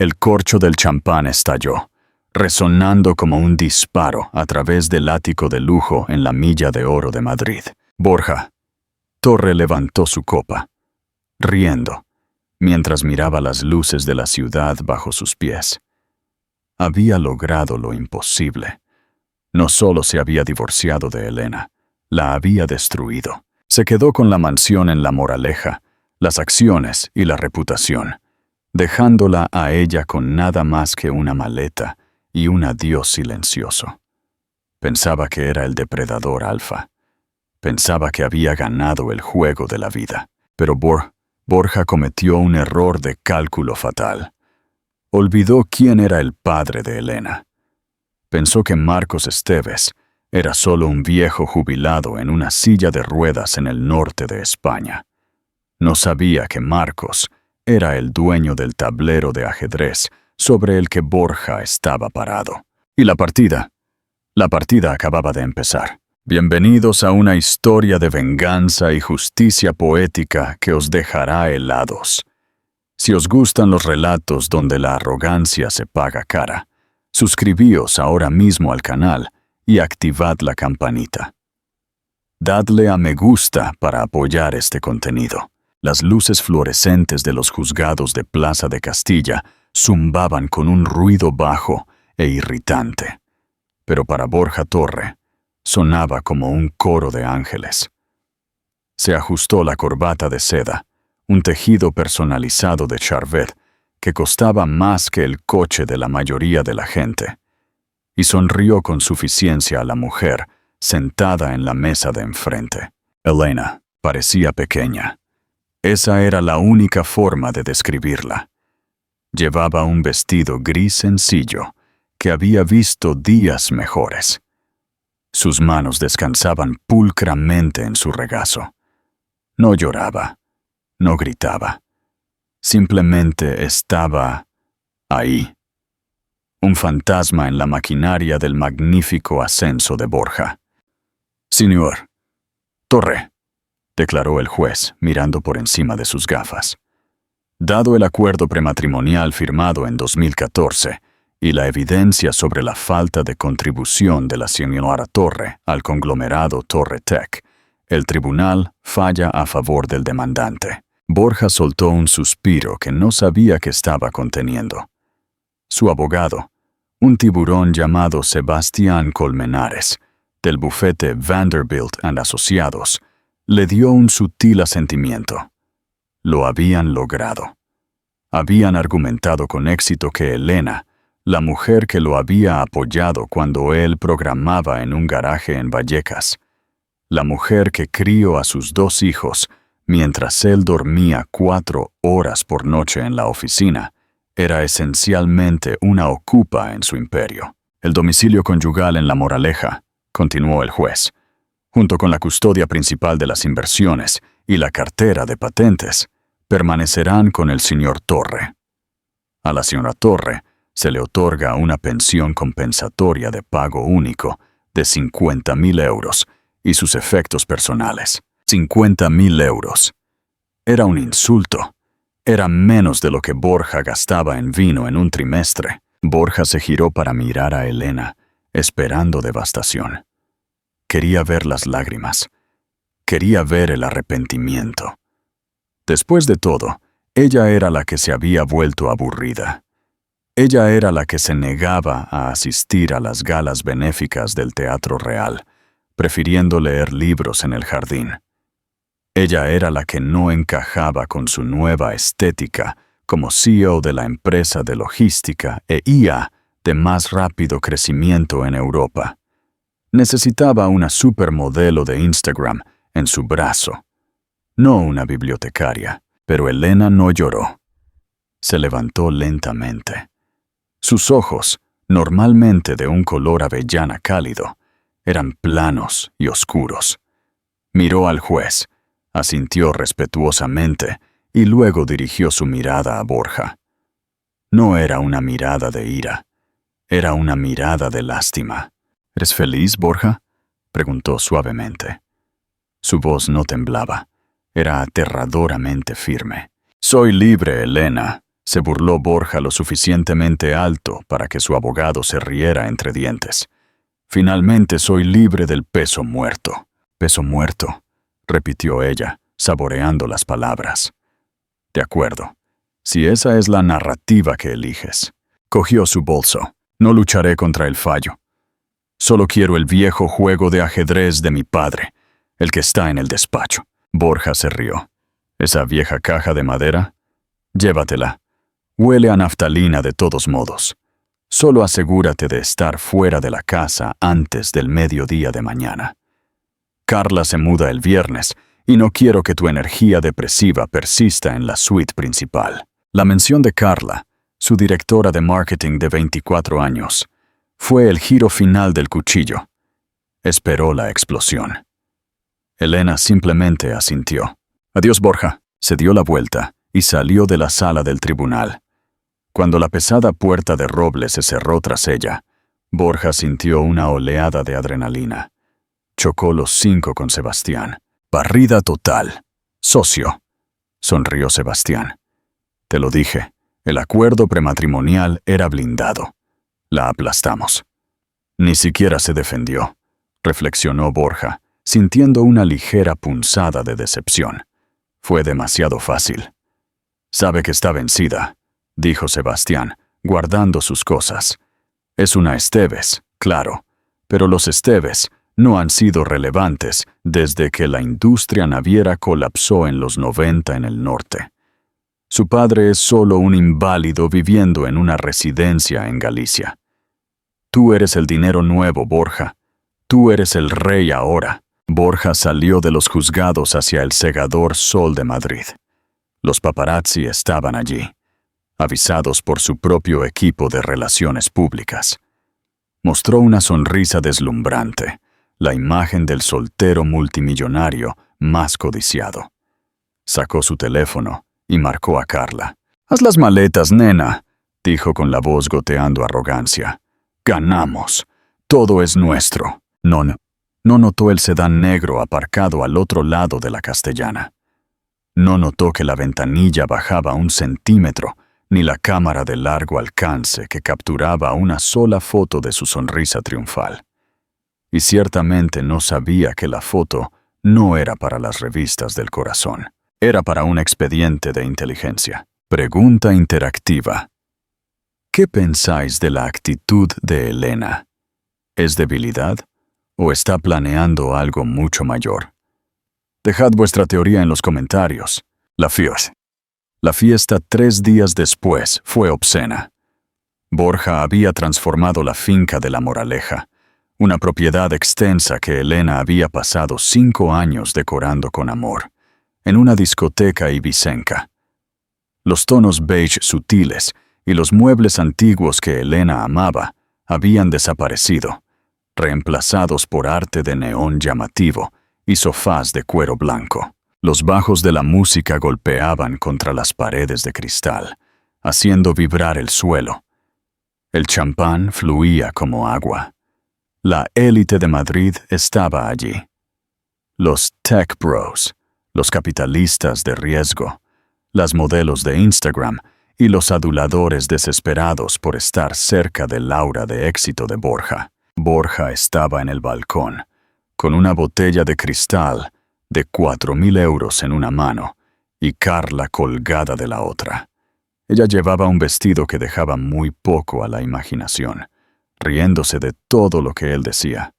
El corcho del champán estalló, resonando como un disparo a través del ático de lujo en la Milla de Oro de Madrid. Borja Torre levantó su copa, riendo, mientras miraba las luces de la ciudad bajo sus pies. Había logrado lo imposible. No solo se había divorciado de Elena, la había destruido. Se quedó con la mansión en La Moraleja, las acciones y la reputación, dejándola a ella con nada más que una maleta y un adiós silencioso. Pensaba que era el depredador alfa. Pensaba que había ganado el juego de la vida. Pero Borja cometió un error de cálculo fatal. Olvidó quién era el padre de Elena. Pensó que Marcos Esteves era solo un viejo jubilado en una silla de ruedas en el norte de España. No sabía que Marcos era el dueño del tablero de ajedrez sobre el que Borja estaba parado. Y la partida acababa de empezar. Bienvenidos a una historia de venganza y justicia poética que os dejará helados. Si os gustan los relatos donde la arrogancia se paga cara, suscribíos ahora mismo al canal y activad la campanita. Dadle a me gusta para apoyar este contenido. Las luces fluorescentes de los juzgados de Plaza de Castilla zumbaban con un ruido bajo e irritante. Pero para Borja Torre, sonaba como un coro de ángeles. Se ajustó la corbata de seda, un tejido personalizado de Charvet que costaba más que el coche de la mayoría de la gente, y sonrió con suficiencia a la mujer sentada en la mesa de enfrente. Elena parecía pequeña. Esa era la única forma de describirla. Llevaba un vestido gris sencillo que había visto días mejores. Sus manos descansaban pulcramente en su regazo. No lloraba, no gritaba. Simplemente estaba ahí. Un fantasma en la maquinaria del magnífico ascenso de Borja. «Señor Torre», declaró el juez, mirando por encima de sus gafas. «Dado el acuerdo prematrimonial firmado en 2014 y la evidencia sobre la falta de contribución de la señora Torre al conglomerado Torre Tech, el tribunal falla a favor del demandante». Borja soltó un suspiro que no sabía que estaba conteniendo. Su abogado, un tiburón llamado Sebastián Colmenares, del bufete Vanderbilt & Asociados, le dio un sutil asentimiento. Lo habían logrado. Habían argumentado con éxito que Elena, la mujer que lo había apoyado cuando él programaba en un garaje en Vallecas, la mujer que crió a sus 2 hijos mientras él dormía 4 horas por noche en la oficina, era esencialmente una ocupa en su imperio. El domicilio conyugal en La Moraleja, continuó el juez, junto con la custodia principal de las inversiones y la cartera de patentes, permanecerán con el señor Torre. A la señora Torre se le otorga una pensión compensatoria de pago único de 50.000 euros y sus efectos personales. 50.000 euros. Era un insulto. Era menos de lo que Borja gastaba en vino en un trimestre. Borja se giró para mirar a Elena, esperando devastación. Quería ver las lágrimas. Quería ver el arrepentimiento. Después de todo, ella era la que se había vuelto aburrida. Ella era la que se negaba a asistir a las galas benéficas del Teatro Real, prefiriendo leer libros en el jardín. Ella era la que no encajaba con su nueva estética como CEO de la empresa de logística e IA de más rápido crecimiento en Europa. Necesitaba una supermodelo de Instagram en su brazo, no una bibliotecaria, pero Elena no lloró. Se levantó lentamente. Sus ojos, normalmente de un color avellana cálido, eran planos y oscuros. Miró al juez, asintió respetuosamente y luego dirigió su mirada a Borja. No era una mirada de ira, era una mirada de lástima. ¿Eres feliz, Borja?, preguntó suavemente. Su voz no temblaba, era aterradoramente firme. «Soy libre, Elena», Se burló Borja lo suficientemente alto para que su abogado se riera entre dientes. Finalmente soy libre del peso muerto. Peso muerto, repitió ella, saboreando las palabras. De acuerdo. Si esa es la narrativa que eliges. Cogió su bolso. No lucharé contra el fallo. Solo quiero el viejo juego de ajedrez de mi padre, el que está en el despacho. Borja se rió. ¿Esa vieja caja de madera? Llévatela. Huele a naftalina de todos modos. Solo asegúrate de estar fuera de la casa antes del mediodía de mañana. Carla se muda el viernes y no quiero que tu energía depresiva persista en la suite principal. La mención de Carla, su directora de marketing de 24 años, fue el giro final del cuchillo. Esperó la explosión. Elena simplemente asintió. Adiós, Borja. Se dio la vuelta y salió de la sala del tribunal. Cuando la pesada puerta de roble se cerró tras ella, Borja sintió una oleada de adrenalina. Chocó los 5 con Sebastián. Barrida total. Socio. Sonrió Sebastián. Te lo dije, el acuerdo prematrimonial era blindado. La aplastamos. Ni siquiera se defendió, reflexionó Borja, sintiendo una ligera punzada de decepción. Fue demasiado fácil. Sabe que está vencida, dijo Sebastián, guardando sus cosas. Es una Esteves, claro, pero los Esteves no han sido relevantes desde que la industria naviera colapsó en los 90 en el norte. Su padre es solo un inválido viviendo en una residencia en Galicia. Tú eres el dinero nuevo, Borja. Tú eres el rey ahora. Borja salió de los juzgados hacia el cegador sol de Madrid. Los paparazzi estaban allí, avisados por su propio equipo de relaciones públicas. Mostró una sonrisa deslumbrante, la imagen del soltero multimillonario más codiciado. Sacó su teléfono y marcó a Carla. «Haz las maletas, nena», dijo con la voz goteando arrogancia. «Ganamos. Todo es nuestro». No notó el sedán negro aparcado al otro lado de la Castellana. No notó que la ventanilla bajaba 1 centímetro, ni la cámara de largo alcance que capturaba una sola foto de su sonrisa triunfal. Y ciertamente no sabía que la foto no era para las revistas del corazón. Era para un expediente de inteligencia. Pregunta interactiva. ¿Qué pensáis de la actitud de Elena? ¿Es debilidad o está planeando algo mucho mayor? Dejad vuestra teoría en los comentarios. La fiesta 3 días después fue obscena. Borja había transformado la finca de La Moraleja, una propiedad extensa que Elena había pasado 5 años decorando con amor, en una discoteca ibicenca. Los tonos beige sutiles y los muebles antiguos que Elena amaba habían desaparecido, reemplazados por arte de neón llamativo y sofás de cuero blanco. Los bajos de la música golpeaban contra las paredes de cristal, haciendo vibrar el suelo. El champán fluía como agua. La élite de Madrid estaba allí. Los tech bros, los capitalistas de riesgo, las modelos de Instagram y los aduladores desesperados por estar cerca del aura de éxito de Borja. Borja estaba en el balcón, con una botella de cristal de 4.000 euros en una mano y Carla colgada de la otra. Ella llevaba un vestido que dejaba muy poco a la imaginación, riéndose de todo lo que él decía.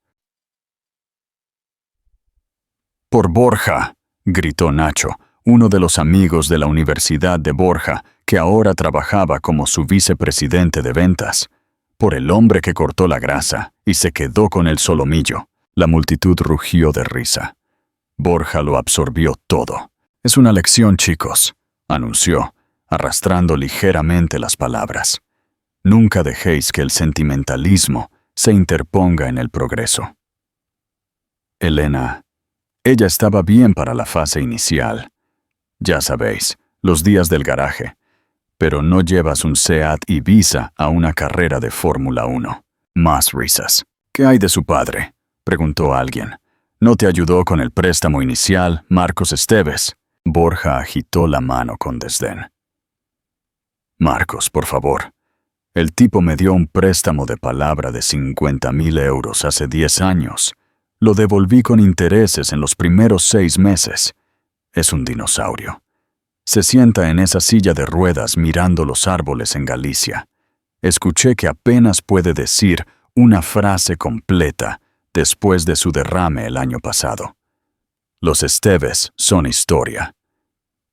«Por Borja», gritó Nacho, uno de los amigos de la Universidad de Borja, que ahora trabajaba como su vicepresidente de ventas. «Por el hombre que cortó la grasa y se quedó con el solomillo». La multitud rugió de risa. Borja lo absorbió todo. «Es una lección, chicos», anunció, arrastrando ligeramente las palabras. «Nunca dejéis que el sentimentalismo se interponga en el progreso». Elena. Ella estaba bien para la fase inicial. Ya sabéis, los días del garaje. Pero no llevas un Seat Ibiza a una carrera de Fórmula 1. Más risas. «¿Qué hay de su padre?», preguntó alguien. «¿No te ayudó con el préstamo inicial, Marcos Esteves?» Borja agitó la mano con desdén. Marcos, por favor. El tipo me dio un préstamo de palabra de 50,000 euros hace 10 años. Lo devolví con intereses en los primeros 6 meses. Es un dinosaurio. Se sienta en esa silla de ruedas mirando los árboles en Galicia. Escuché que apenas puede decir una frase completa después de su derrame el año pasado. Los Esteves son historia.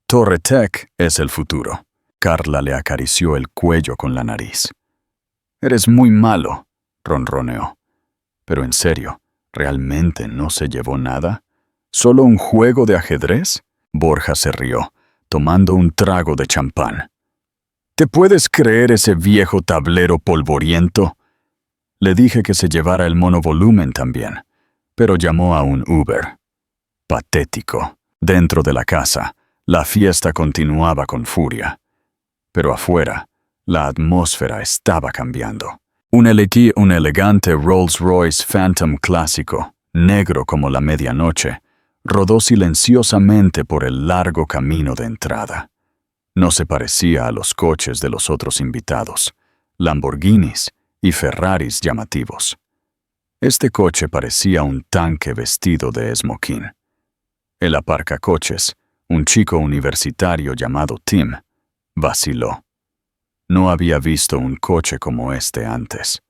Torre Tech es el futuro. Carla le acarició el cuello con la nariz. Eres muy malo, ronroneó. Pero en serio, ¿realmente no se llevó nada? ¿Solo un juego de ajedrez? Borja se rió, tomando un trago de champán. ¿Te puedes creer ese viejo tablero polvoriento? Le dije que se llevara el monovolumen también, pero llamó a un Uber. Patético. Dentro de la casa, la fiesta continuaba con furia. Pero afuera, la atmósfera estaba cambiando. Un elegante Rolls-Royce Phantom clásico, negro como la medianoche, rodó silenciosamente por el largo camino de entrada. No se parecía a los coches de los otros invitados, Lamborghinis y Ferraris llamativos. Este coche parecía un tanque vestido de esmoquín. El aparcacoches, un chico universitario llamado Tim, vaciló. No había visto un coche como este antes.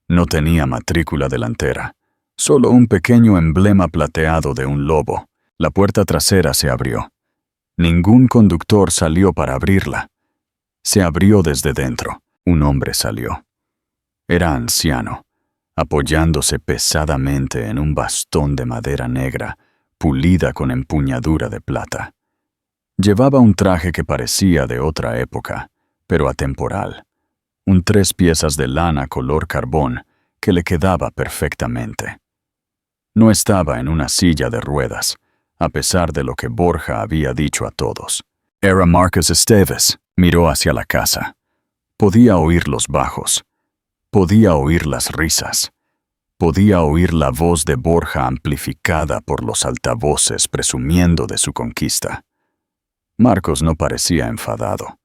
No tenía matrícula delantera, solo un pequeño emblema plateado de un lobo. La puerta trasera se abrió. Ningún conductor salió para abrirla. Se abrió desde dentro. Un hombre salió. Era anciano, apoyándose pesadamente en un bastón de madera negra, pulida con empuñadura de plata. Llevaba un traje que parecía de otra época, pero atemporal. Un 3 piezas de lana color carbón que le quedaba perfectamente. No estaba en una silla de ruedas, a pesar de lo que Borja había dicho a todos. Era Marcos Esteves. Miró hacia la casa. Podía oír los bajos. Podía oír las risas. Podía oír la voz de Borja amplificada por los altavoces presumiendo de su conquista. Marcos no parecía enfadado.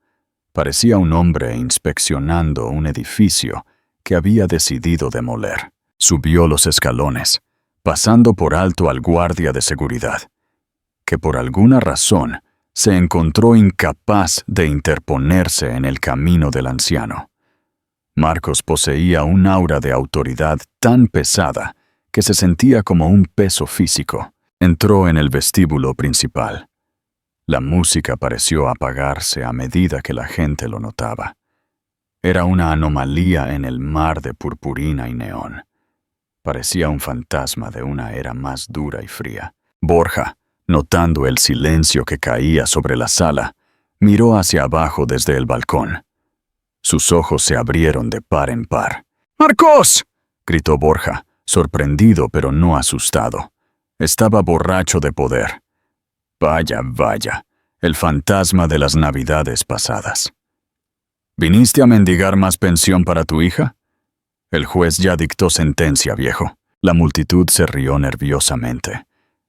Parecía un hombre inspeccionando un edificio que había decidido demoler. Subió los escalones, pasando por alto al guardia de seguridad, que por alguna razón se encontró incapaz de interponerse en el camino del anciano. Marcos poseía un aura de autoridad tan pesada que se sentía como un peso físico. Entró en el vestíbulo principal. La música pareció apagarse a medida que la gente lo notaba. Era una anomalía en el mar de purpurina y neón. Parecía un fantasma de una era más dura y fría. Borja, notando el silencio que caía sobre la sala, miró hacia abajo desde el balcón. Sus ojos se abrieron de par en par. ¡Marcos!, gritó Borja, sorprendido pero no asustado. Estaba borracho de poder. Vaya, vaya, el fantasma de las navidades pasadas. ¿Viniste a mendigar más pensión para tu hija? El juez ya dictó sentencia, viejo. La multitud se rió nerviosamente.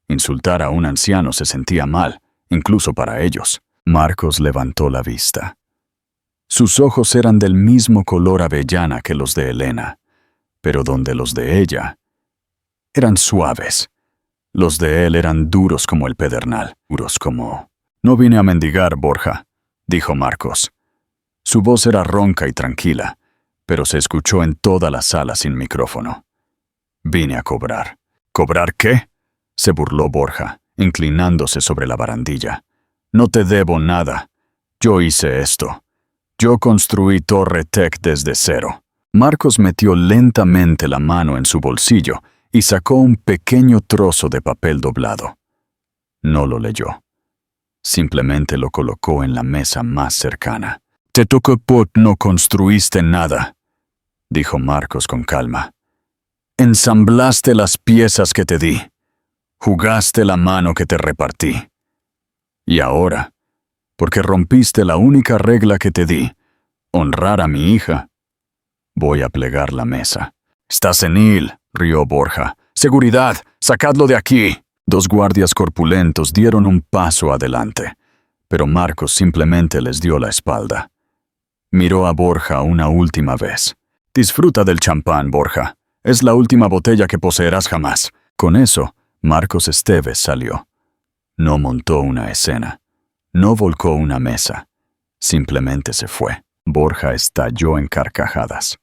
Insultar a un anciano se sentía mal, incluso para ellos. Marcos levantó la vista. Sus ojos eran del mismo color avellana que los de Elena, pero donde los de ella eran suaves. Los de él eran duros como el pedernal, duros como... No vine a mendigar, Borja, dijo Marcos. Su voz era ronca y tranquila, pero se escuchó en toda la sala sin micrófono. Vine a cobrar. ¿Cobrar qué?, se burló Borja, inclinándose sobre la barandilla. No te debo nada. Yo hice esto. Yo construí Torre Tech desde cero. Marcos metió lentamente la mano en su bolsillo y sacó un pequeño trozo de papel doblado. No lo leyó. Simplemente lo colocó en la mesa más cercana. Te tocó por no construiste nada, dijo Marcos con calma. Ensamblaste las piezas que te di. Jugaste la mano que te repartí. Y ahora, porque rompiste la única regla que te di, honrar a mi hija, voy a plegar la mesa. Estás senil, rió Borja. Seguridad, sacadlo de aquí. 2 guardias corpulentos dieron un paso adelante, pero Marcos simplemente les dio la espalda. Miró a Borja una última vez. Disfruta del champán, Borja. Es la última botella que poseerás jamás. Con eso, Marcos Esteves salió. No montó una escena. No volcó una mesa. Simplemente se fue. Borja estalló en carcajadas.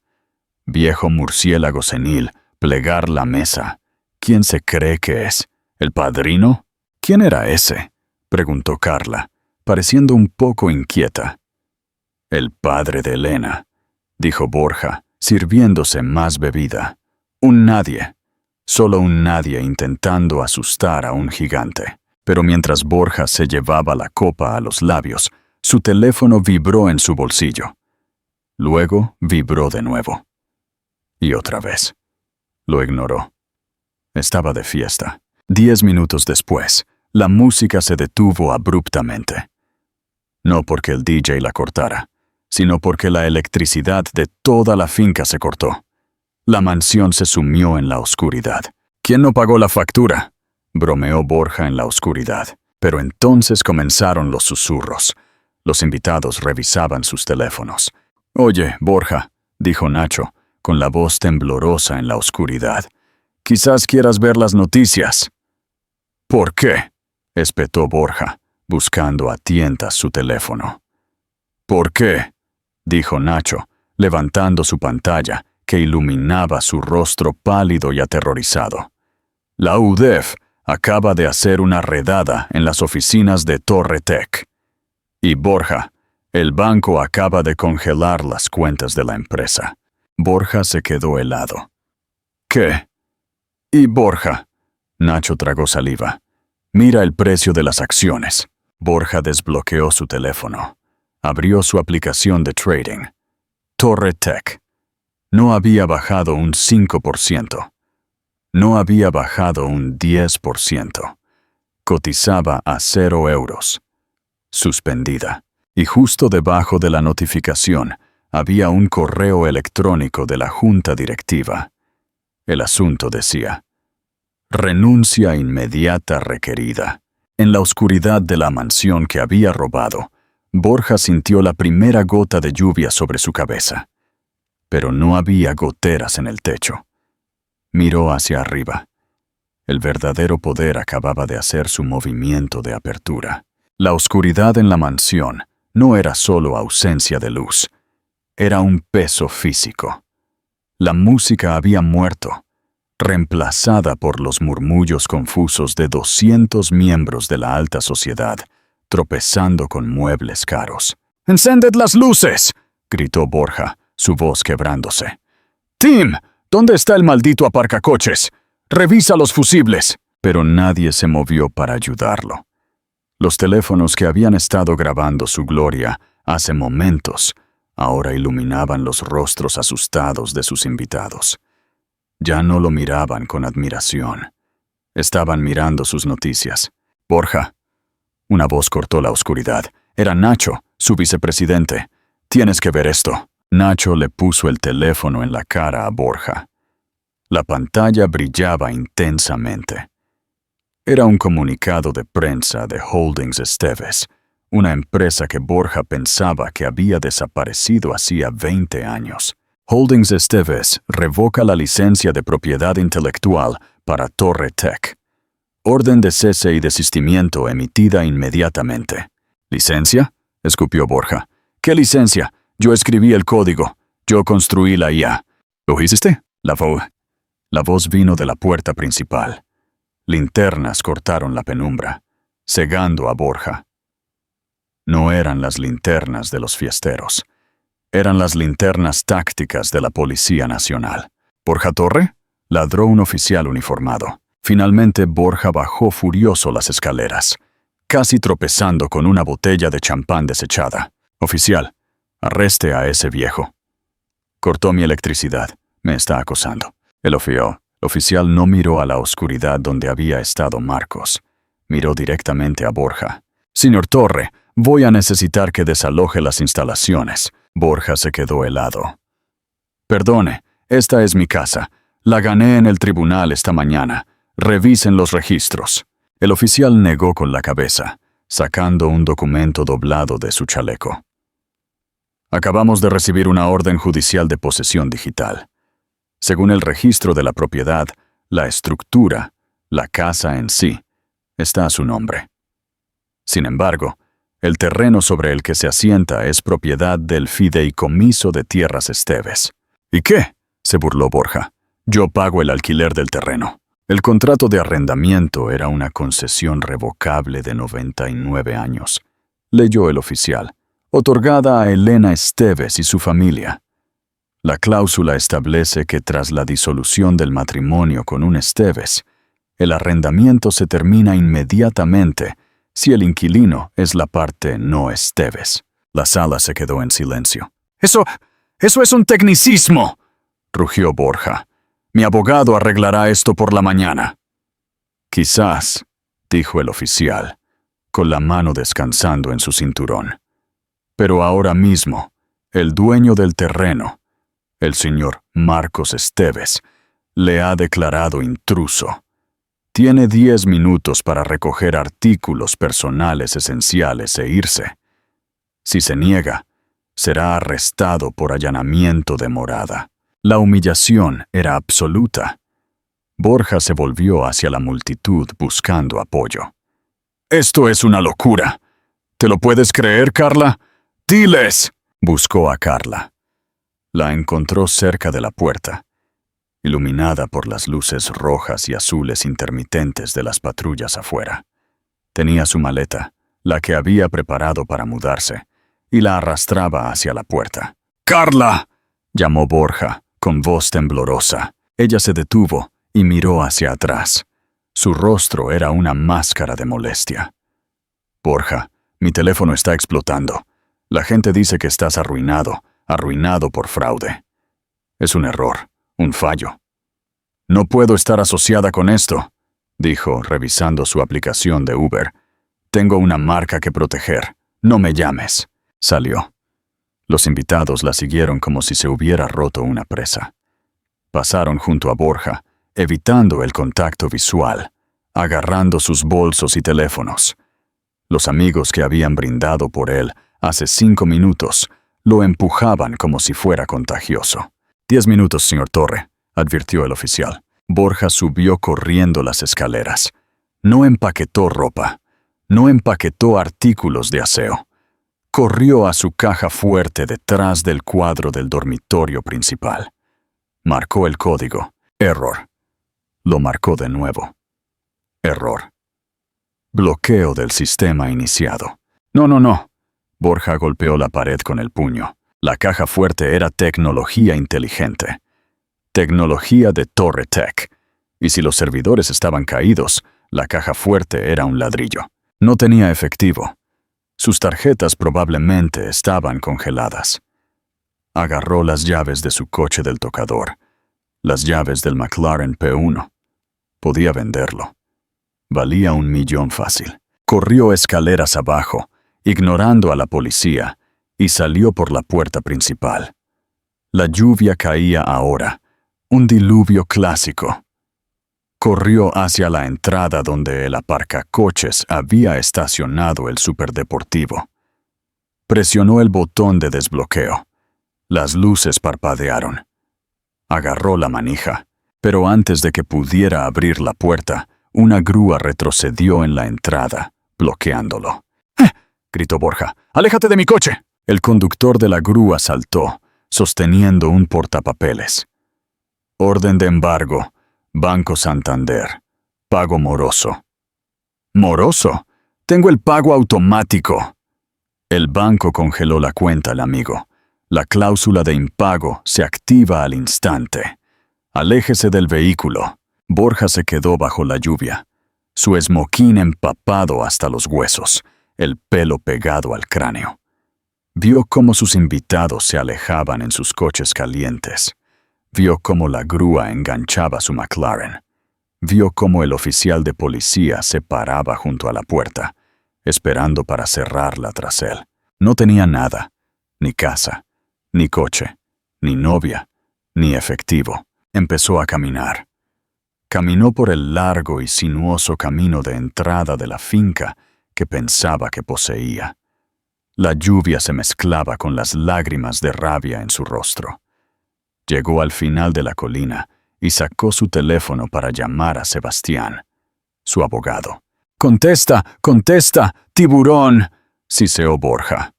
Viejo murciélago senil, plegar la mesa. ¿Quién se cree que es? ¿El padrino? ¿Quién era ese?, preguntó Carla, pareciendo un poco inquieta. El padre de Elena, dijo Borja, sirviéndose más bebida. Un nadie. Solo un nadie intentando asustar a un gigante. Pero mientras Borja se llevaba la copa a los labios, su teléfono vibró en su bolsillo. Luego vibró de nuevo. Y otra vez. Lo ignoró. Estaba de fiesta. 10 minutos después, la música se detuvo abruptamente. No porque el DJ la cortara, sino porque la electricidad de toda la finca se cortó. La mansión se sumió en la oscuridad. ¿Quién no pagó la factura?, bromeó Borja en la oscuridad. Pero entonces comenzaron los susurros. Los invitados revisaban sus teléfonos. «Oye, Borja», dijo Nacho, con la voz temblorosa en la oscuridad, «quizás quieras ver las noticias». «¿Por qué?», espetó Borja, buscando a tientas su teléfono. «¿Por qué?», dijo Nacho, levantando su pantalla, que iluminaba su rostro pálido y aterrorizado. «La UDEF acaba de hacer una redada en las oficinas de Torre Tech. Y Borja, el banco acaba de congelar las cuentas de la empresa». Borja se quedó helado. «¿Qué?». «Y Borja», Nacho tragó saliva, «mira el precio de las acciones». Borja desbloqueó su teléfono. Abrió su aplicación de trading. Torre Tech. No había bajado un 5%. No había bajado un 10%. Cotizaba a 0 euros. Suspendida. Y justo debajo de la notificación había un correo electrónico de la junta directiva. El asunto decía: «Renuncia inmediata requerida». En la oscuridad de la mansión que había robado, Borja sintió la primera gota de lluvia sobre su cabeza. Pero no había goteras en el techo. Miró hacia arriba. El verdadero poder acababa de hacer su movimiento de apertura. La oscuridad en la mansión no era solo ausencia de luz. Era un peso físico. La música había muerto, reemplazada por los murmullos confusos de 200 miembros de la alta sociedad, tropezando con muebles caros. «¡Encended las luces!», gritó Borja, su voz quebrándose. «Tim, ¿dónde está el maldito aparcacoches? Revisa los fusibles». Pero nadie se movió para ayudarlo. Los teléfonos que habían estado grabando su gloria hace momentos ahora iluminaban los rostros asustados de sus invitados. Ya no lo miraban con admiración. Estaban mirando sus noticias. «Borja». Una voz cortó la oscuridad. Era Nacho, su vicepresidente. «Tienes que ver esto». Nacho le puso el teléfono en la cara a Borja. La pantalla brillaba intensamente. Era un comunicado de prensa de Holdings Esteves, una empresa que Borja pensaba que había desaparecido hacía 20 años. Holdings Esteves revoca la licencia de propiedad intelectual para Torre Tech. Orden de cese y desistimiento emitida inmediatamente. ¿Licencia?, escupió Borja. «¿Qué licencia? Yo escribí el código. Yo construí la IA». «¿Lo hiciste?». La voz vino de la puerta principal. Linternas cortaron la penumbra, cegando a Borja. No eran las linternas de los fiesteros. Eran las linternas tácticas de la Policía Nacional. «¿Borja Torre?», ladró un oficial uniformado. Finalmente Borja bajó furioso las escaleras, casi tropezando con una botella de champán desechada. «Oficial, arreste a ese viejo». «Cortó mi electricidad. Me está acosando». El oficial no miró a la oscuridad donde había estado Marcos. Miró directamente a Borja. «Señor Torre, voy a necesitar que desaloje las instalaciones». Borja se quedó helado. «Perdone, esta es mi casa. La gané en el tribunal esta mañana. Revisen los registros». El oficial negó con la cabeza, sacando un documento doblado de su chaleco. Acabamos de recibir una orden judicial de posesión digital. Según el registro de la propiedad, la estructura, la casa en sí, está a su nombre. Sin embargo, el terreno sobre el que se asienta es propiedad del Fideicomiso de Tierras Esteves. ¿Y qué?, se burló Borja. Yo pago el alquiler del terreno. El contrato de arrendamiento era una concesión revocable de 99 años, leyó el oficial, otorgada a Elena Esteves y su familia. La cláusula establece que tras la disolución del matrimonio con un Esteves, el arrendamiento se termina inmediatamente si el inquilino es la parte no Esteves. La sala se quedó en silencio. ¡Eso es un tecnicismo!, rugió Borja. Mi abogado arreglará esto por la mañana. Quizás, dijo el oficial, con la mano descansando en su cinturón. Pero ahora mismo, el dueño del terreno, el señor Marcos Esteves, le ha declarado intruso. Tiene 10 minutos para recoger artículos personales esenciales e irse. Si se niega, será arrestado por allanamiento de morada. La humillación era absoluta. Borja se volvió hacia la multitud buscando apoyo. «Esto es una locura. ¿Te lo puedes creer, Carla? ¡Diles!», buscó a Carla. La encontró cerca de la puerta, iluminada por las luces rojas y azules intermitentes de las patrullas afuera. Tenía su maleta, la que había preparado para mudarse, y la arrastraba hacia la puerta. «¡Carla!», llamó Borja, con voz temblorosa. Ella se detuvo y miró hacia atrás. Su rostro era una máscara de molestia. «Borja, mi teléfono está explotando. La gente dice que estás arruinado por fraude. Es un error, un fallo». «No puedo estar asociada con esto», dijo, revisando su aplicación de Uber. «Tengo una marca que proteger. No me llames». Salió. Los invitados la siguieron como si se hubiera roto una presa. Pasaron junto a Borja, evitando el contacto visual, agarrando sus bolsos y teléfonos. Los amigos que habían brindado por él hace 5 minutos lo empujaban como si fuera contagioso. 10 minutos, señor Torre, advirtió el oficial. Borja subió corriendo las escaleras. No empaquetó ropa. No empaquetó artículos de aseo. Corrió a su caja fuerte detrás del cuadro del dormitorio principal. Marcó el código. Error. Lo marcó de nuevo. Error. Bloqueo del sistema iniciado. No. Borja golpeó la pared con el puño. La caja fuerte era tecnología inteligente. Tecnología de Torre Tech. Y si los servidores estaban caídos, la caja fuerte era un ladrillo. No tenía efectivo. Sus tarjetas probablemente estaban congeladas. Agarró las llaves de su coche del tocador, las llaves del McLaren P1. Podía venderlo. Valía 1 millón fácil. Corrió escaleras abajo, ignorando a la policía, y salió por la puerta principal. La lluvia caía ahora, un diluvio clásico. Corrió hacia la entrada donde el aparcacoches había estacionado el superdeportivo. Presionó el botón de desbloqueo. Las luces parpadearon. Agarró la manija, pero antes de que pudiera abrir la puerta, una grúa retrocedió en la entrada, bloqueándolo. Gritó Borja. «¡Aléjate de mi coche!». El conductor de la grúa saltó, sosteniendo un portapapeles. «Orden de embargo. Banco Santander. Pago moroso». «¿Moroso? Tengo el pago automático». El banco congeló la cuenta al amigo. La cláusula de impago se activa al instante. «Aléjese del vehículo». Borja se quedó bajo la lluvia, su esmoquín empapado hasta los huesos, el pelo pegado al cráneo. Vio cómo sus invitados se alejaban en sus coches calientes. Vio cómo la grúa enganchaba su McLaren. Vio cómo el oficial de policía se paraba junto a la puerta, esperando para cerrarla tras él. No tenía nada, ni casa, ni coche, ni novia, ni efectivo. Empezó a caminar. Caminó por el largo y sinuoso camino de entrada de la finca que pensaba que poseía. La lluvia se mezclaba con las lágrimas de rabia en su rostro. Llegó al final de la colina y sacó su teléfono para llamar a Sebastián, su abogado. «¡Contesta! ¡Contesta! ¡Tiburón!», siseó Borja.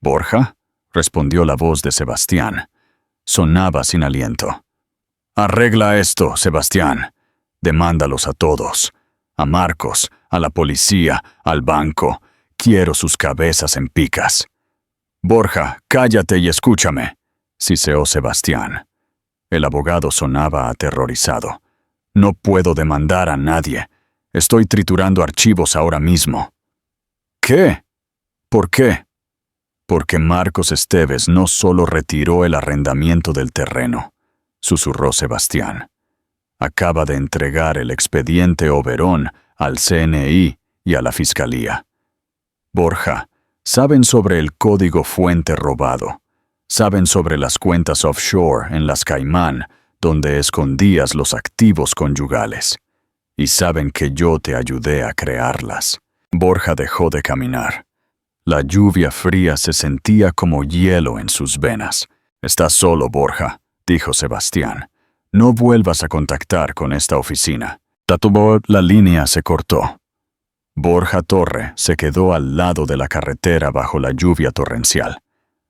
«¿Borja?», respondió la voz de Sebastián. Sonaba sin aliento. «Arregla esto, Sebastián. Demándalos a todos. A Marcos, a la policía, al banco. Quiero sus cabezas en picas». «Borja, cállate y escúchame», siseó Sebastián. El abogado sonaba aterrorizado. «No puedo demandar a nadie. Estoy triturando archivos ahora mismo». «¿Qué? ¿Por qué?». «Porque Marcos Esteves no solo retiró el arrendamiento del terreno», susurró Sebastián. «Acaba de entregar el expediente Oberón al CNI y a la Fiscalía. Borja, saben sobre el código fuente robado. Saben sobre las cuentas offshore en las Caimán, donde escondías los activos conyugales. Y saben que yo te ayudé a crearlas». Borja dejó de caminar. La lluvia fría se sentía como hielo en sus venas. «Estás solo, Borja», dijo Sebastián. «No vuelvas a contactar con esta oficina». La línea se cortó. Borja Torre se quedó al lado de la carretera bajo la lluvia torrencial,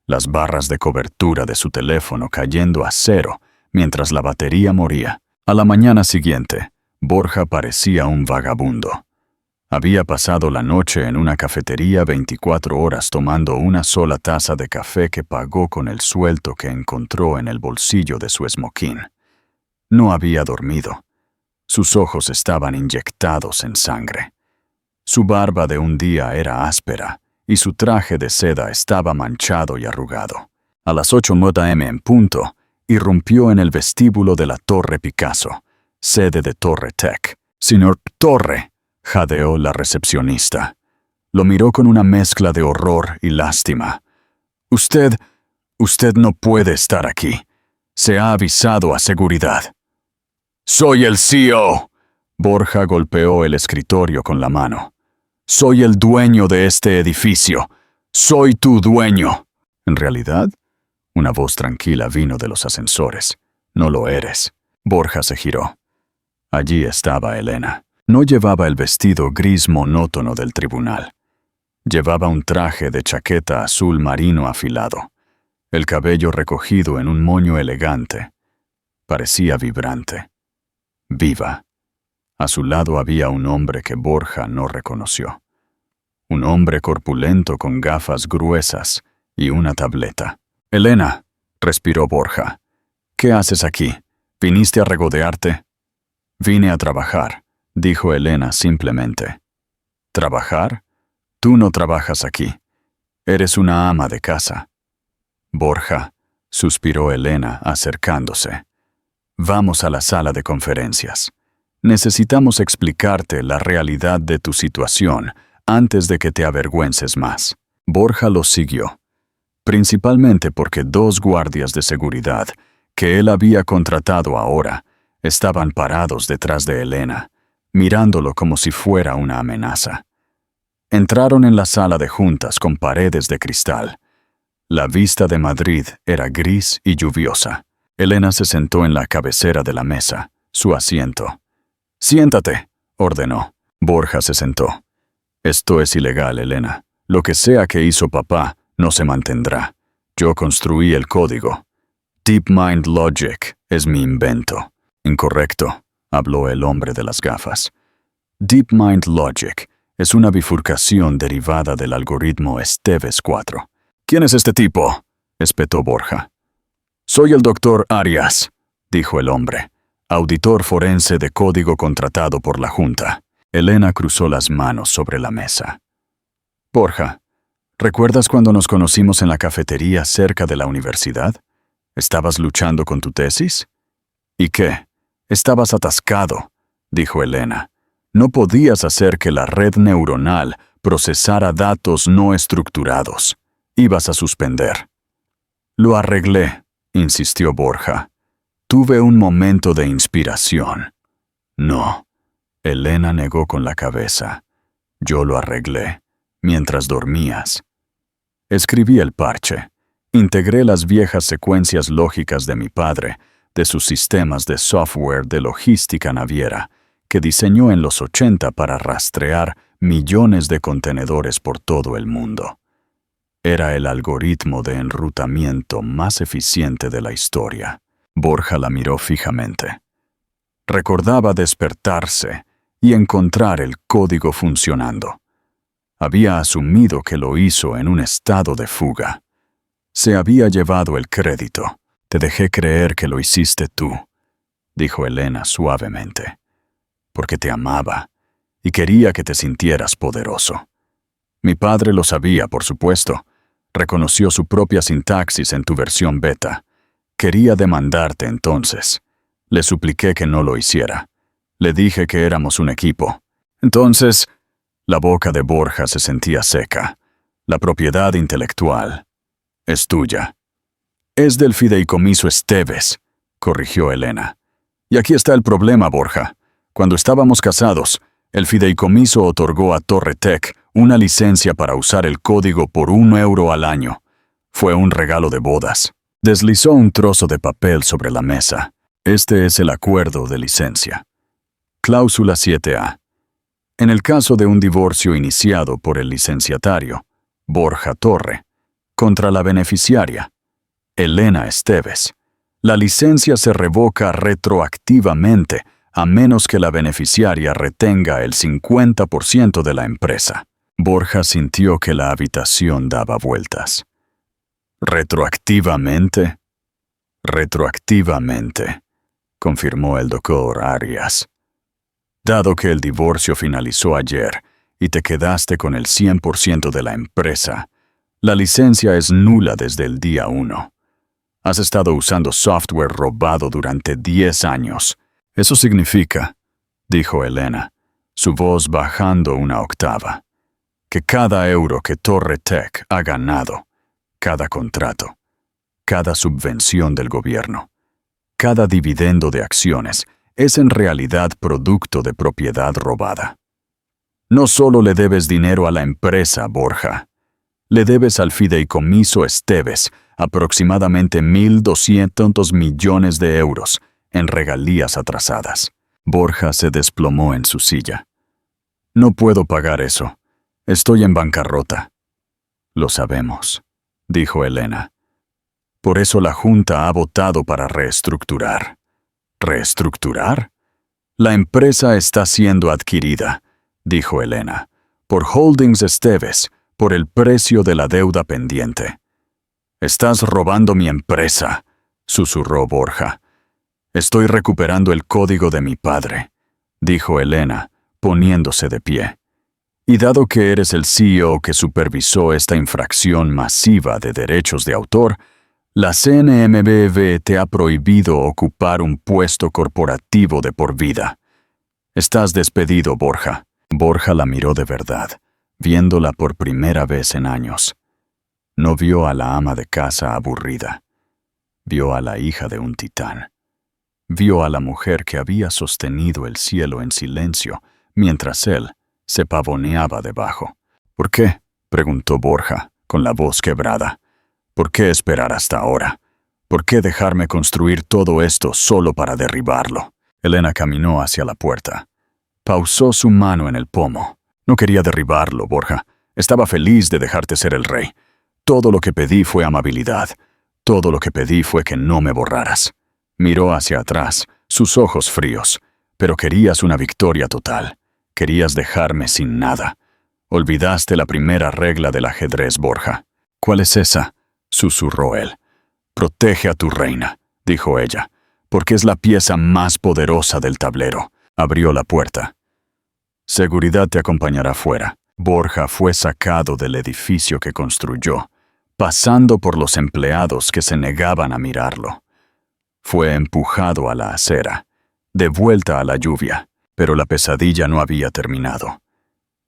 las barras de cobertura de su teléfono cayendo a cero mientras la batería moría. A la mañana siguiente, Borja parecía un vagabundo. Había pasado la noche en una cafetería 24 horas tomando una sola taza de café que pagó con el sueldo que encontró en el bolsillo de su esmoquín. No había dormido. Sus ojos estaban inyectados en sangre. Su barba de un día era áspera y su traje de seda estaba manchado y arrugado. A las 8:00 m en punto, irrumpió en el vestíbulo de la Torre Picasso, sede de Torre Tech. «Señor Torre», jadeó la recepcionista. Lo miró con una mezcla de horror y lástima. Usted no puede estar aquí. Se ha avisado a seguridad». «Soy el CEO». Borja golpeó el escritorio con la mano. «Soy el dueño de este edificio. Soy tu dueño». «¿En realidad?». Una voz tranquila vino de los ascensores. «No lo eres». Borja se giró. Allí estaba Elena. No llevaba el vestido gris monótono del tribunal. Llevaba un traje de chaqueta azul marino afilado, el cabello recogido en un moño elegante. Parecía vibrante. Viva. A su lado había un hombre que Borja no reconoció. Un hombre corpulento con gafas gruesas y una tableta. «Elena», respiró Borja. «¿Qué haces aquí? ¿Viniste a regodearte?» «Vine a trabajar», dijo Elena simplemente. «¿Trabajar? Tú no trabajas aquí. Eres una ama de casa». «Borja», suspiró Elena acercándose. «Vamos a la sala de conferencias. Necesitamos explicarte la realidad de tu situación antes de que te avergüences más». Borja los siguió, principalmente porque 2 guardias de seguridad, que él había contratado ahora, estaban parados detrás de Elena, mirándolo como si fuera una amenaza. Entraron en la sala de juntas con paredes de cristal. La vista de Madrid era gris y lluviosa. Elena se sentó en la cabecera de la mesa, su asiento. «Siéntate», ordenó. Borja se sentó. «Esto es ilegal, Elena. Lo que sea que hizo papá no se mantendrá. Yo construí el código. DeepMind Logic es mi invento». «Incorrecto», habló el hombre de las gafas. DeepMind Logic es una bifurcación derivada del algoritmo Esteves 4. «¿Quién es este tipo?», espetó Borja. «Soy el doctor Arias», dijo el hombre, auditor forense de código contratado por la Junta. Elena cruzó las manos sobre la mesa. «Borja, ¿recuerdas cuando nos conocimos en la cafetería cerca de la universidad? ¿Estabas luchando con tu tesis?» «¿Y qué? Estabas atascado», dijo Elena. «No podías hacer que la red neuronal procesara datos no estructurados. Ibas a suspender». «Lo arreglé», insistió Borja. «Tuve un momento de inspiración». «No», Elena negó con la cabeza. «Yo lo arreglé mientras dormías». Escribí el parche. Integré las viejas secuencias lógicas de mi padre, de sus sistemas de software de logística naviera, que diseñó en los 80 para rastrear millones de contenedores por todo el mundo. Era el algoritmo de enrutamiento más eficiente de la historia. Borja la miró fijamente. Recordaba despertarse y encontrar el código funcionando. Había asumido que lo hizo en un estado de fuga. Se había llevado el crédito. Te dejé creer que lo hiciste tú, dijo Elena suavemente, porque te amaba y quería que te sintieras poderoso. Mi padre lo sabía, por supuesto. Reconoció su propia sintaxis en tu versión beta. Quería demandarte entonces. Le supliqué que no lo hiciera. Le dije que éramos un equipo. Entonces, la boca de Borja se sentía seca. La propiedad intelectual es tuya. Es del fideicomiso Esteves, corrigió Elena. Y aquí está el problema, Borja. Cuando estábamos casados, el fideicomiso otorgó a Torre Tech una licencia para usar el código por €1 al año. Fue un regalo de bodas. Deslizó un trozo de papel sobre la mesa. Este es el acuerdo de licencia. Cláusula 7A. En el caso de un divorcio iniciado por el licenciatario, Borja Torre, contra la beneficiaria, Elena Esteves, la licencia se revoca retroactivamente a menos que la beneficiaria retenga el 50% de la empresa. Borja sintió que la habitación daba vueltas. ¿Retroactivamente? Retroactivamente, confirmó el doctor Arias. Dado que el divorcio finalizó ayer y te quedaste con el 100% de la empresa, la licencia es nula desde el día 1. Has estado usando software robado durante 10 años. Eso significa, dijo Elena, su voz bajando una octava, que cada euro que Torre Tech ha ganado, cada contrato, cada subvención del gobierno, cada dividendo de acciones, es en realidad producto de propiedad robada. No solo le debes dinero a la empresa, Borja. Le debes al fideicomiso Esteves aproximadamente 1.200 millones de euros en regalías atrasadas. Borja se desplomó en su silla. No puedo pagar eso. Estoy en bancarrota. Lo sabemos, dijo Elena. Por eso la Junta ha votado para reestructurar. ¿Reestructurar? La empresa está siendo adquirida, dijo Elena, por Holdings Esteves, por el precio de la deuda pendiente. Estás robando mi empresa, susurró Borja. Estoy recuperando el código de mi padre, dijo Elena, poniéndose de pie. Y dado que eres el CEO que supervisó esta infracción masiva de derechos de autor, la CNMV te ha prohibido ocupar un puesto corporativo de por vida. Estás despedido, Borja. Borja la miró de verdad, viéndola por primera vez en años. No vio a la ama de casa aburrida. Vio a la hija de un titán. Vio a la mujer que había sostenido el cielo en silencio, mientras él se pavoneaba debajo. ¿Por qué?, preguntó Borja, con la voz quebrada. ¿Por qué esperar hasta ahora? ¿Por qué dejarme construir todo esto solo para derribarlo? Elena caminó hacia la puerta. Pausó su mano en el pomo. No quería derribarlo, Borja. Estaba feliz de dejarte ser el rey. Todo lo que pedí fue amabilidad. Todo lo que pedí fue que no me borraras. Miró hacia atrás, sus ojos fríos. Pero querías una victoria total. Querías dejarme sin nada. Olvidaste la primera regla del ajedrez, Borja. ¿Cuál es esa?, susurró él. Protege a tu reina, dijo ella, porque es la pieza más poderosa del tablero. Abrió la puerta. Seguridad te acompañará fuera. Borja fue sacado del edificio que construyó, pasando por los empleados que se negaban a mirarlo. Fue empujado a la acera, de vuelta a la lluvia, pero la pesadilla no había terminado.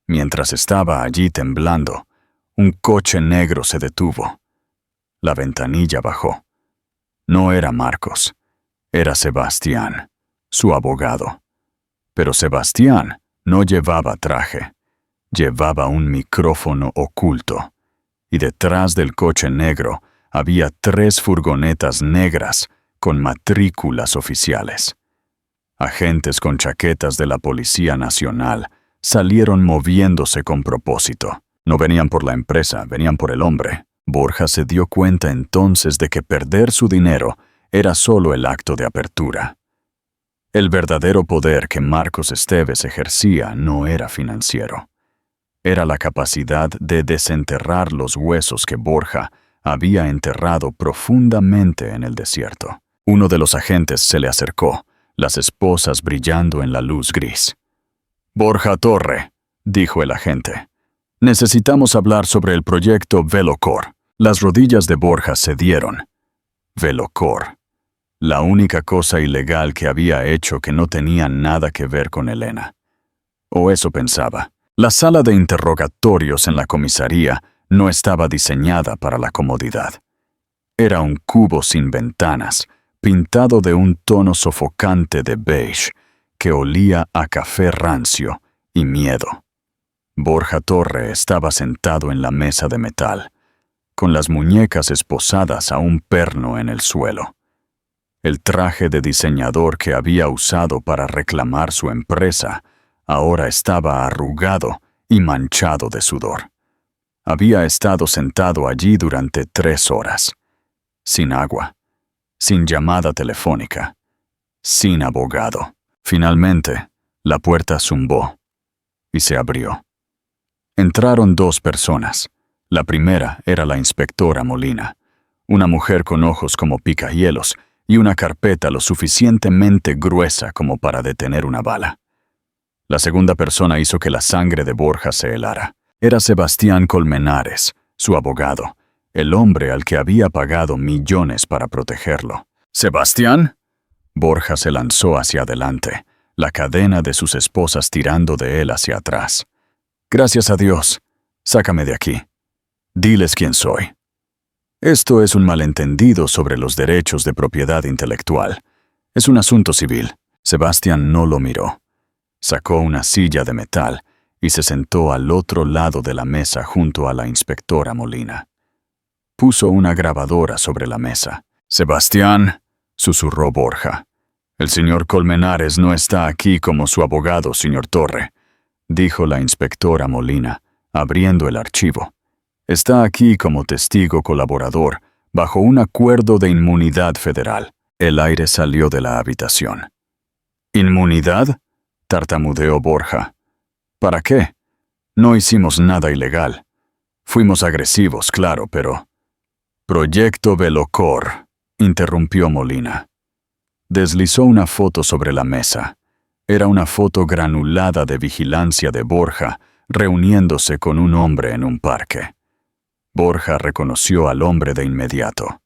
Mientras estaba allí temblando, un coche negro se detuvo. La ventanilla bajó. No era Marcos, era Sebastián, su abogado. Pero Sebastián no llevaba traje, llevaba un micrófono oculto. y detrás del coche negro había 3 furgonetas negras con matrículas oficiales. Agentes con chaquetas de la Policía Nacional salieron moviéndose con propósito. No venían por la empresa, venían por el hombre. Borja se dio cuenta entonces de que perder su dinero era solo el acto de apertura. El verdadero poder que Marcos Esteves ejercía no era financiero. Era la capacidad de desenterrar los huesos que Borja había enterrado profundamente en el desierto. Uno de los agentes se le acercó, las esposas brillando en la luz gris. «Borja Torre», dijo el agente. «Necesitamos hablar sobre el proyecto Velocor». Las rodillas de Borja cedieron. Velocor. La única cosa ilegal que había hecho que no tenía nada que ver con Elena. O eso pensaba. La sala de interrogatorios en la comisaría no estaba diseñada para la comodidad. Era un cubo sin ventanas, pintado de un tono sofocante de beige, que olía a café rancio y miedo. Borja Torre estaba sentado en la mesa de metal, con las muñecas esposadas a un perno en el suelo. El traje de diseñador que había usado para reclamar su empresa ahora estaba arrugado y manchado de sudor. Había estado sentado allí durante 3 horas, sin agua, sin llamada telefónica, sin abogado. Finalmente, la puerta zumbó y se abrió. Entraron 2 personas. La primera era la inspectora Molina, una mujer con ojos como picahielos y una carpeta lo suficientemente gruesa como para detener una bala. La segunda persona hizo que la sangre de Borja se helara. Era Sebastián Colmenares, su abogado, el hombre al que había pagado millones para protegerlo. «¿Sebastián?» Borja se lanzó hacia adelante, la cadena de sus esposas tirando de él hacia atrás. «Gracias a Dios. Sácame de aquí. Diles quién soy». Esto es un malentendido sobre los derechos de propiedad intelectual. Es un asunto civil. Sebastián no lo miró. Sacó una silla de metal y se sentó al otro lado de la mesa junto a la inspectora Molina. Puso una grabadora sobre la mesa. «Sebastián», susurró Borja. «El señor Colmenares no está aquí como su abogado, señor Torre», dijo la inspectora Molina, abriendo el archivo. «Está aquí como testigo colaborador, bajo un acuerdo de inmunidad federal». El aire salió de la habitación. «¿Inmunidad?», tartamudeó Borja. «¿Para qué? No hicimos nada ilegal. Fuimos agresivos, claro, pero...» «Proyecto Velocor», interrumpió Molina. Deslizó una foto sobre la mesa. Era una foto granulada de vigilancia de Borja, reuniéndose con un hombre en un parque. Borja reconoció al hombre de inmediato.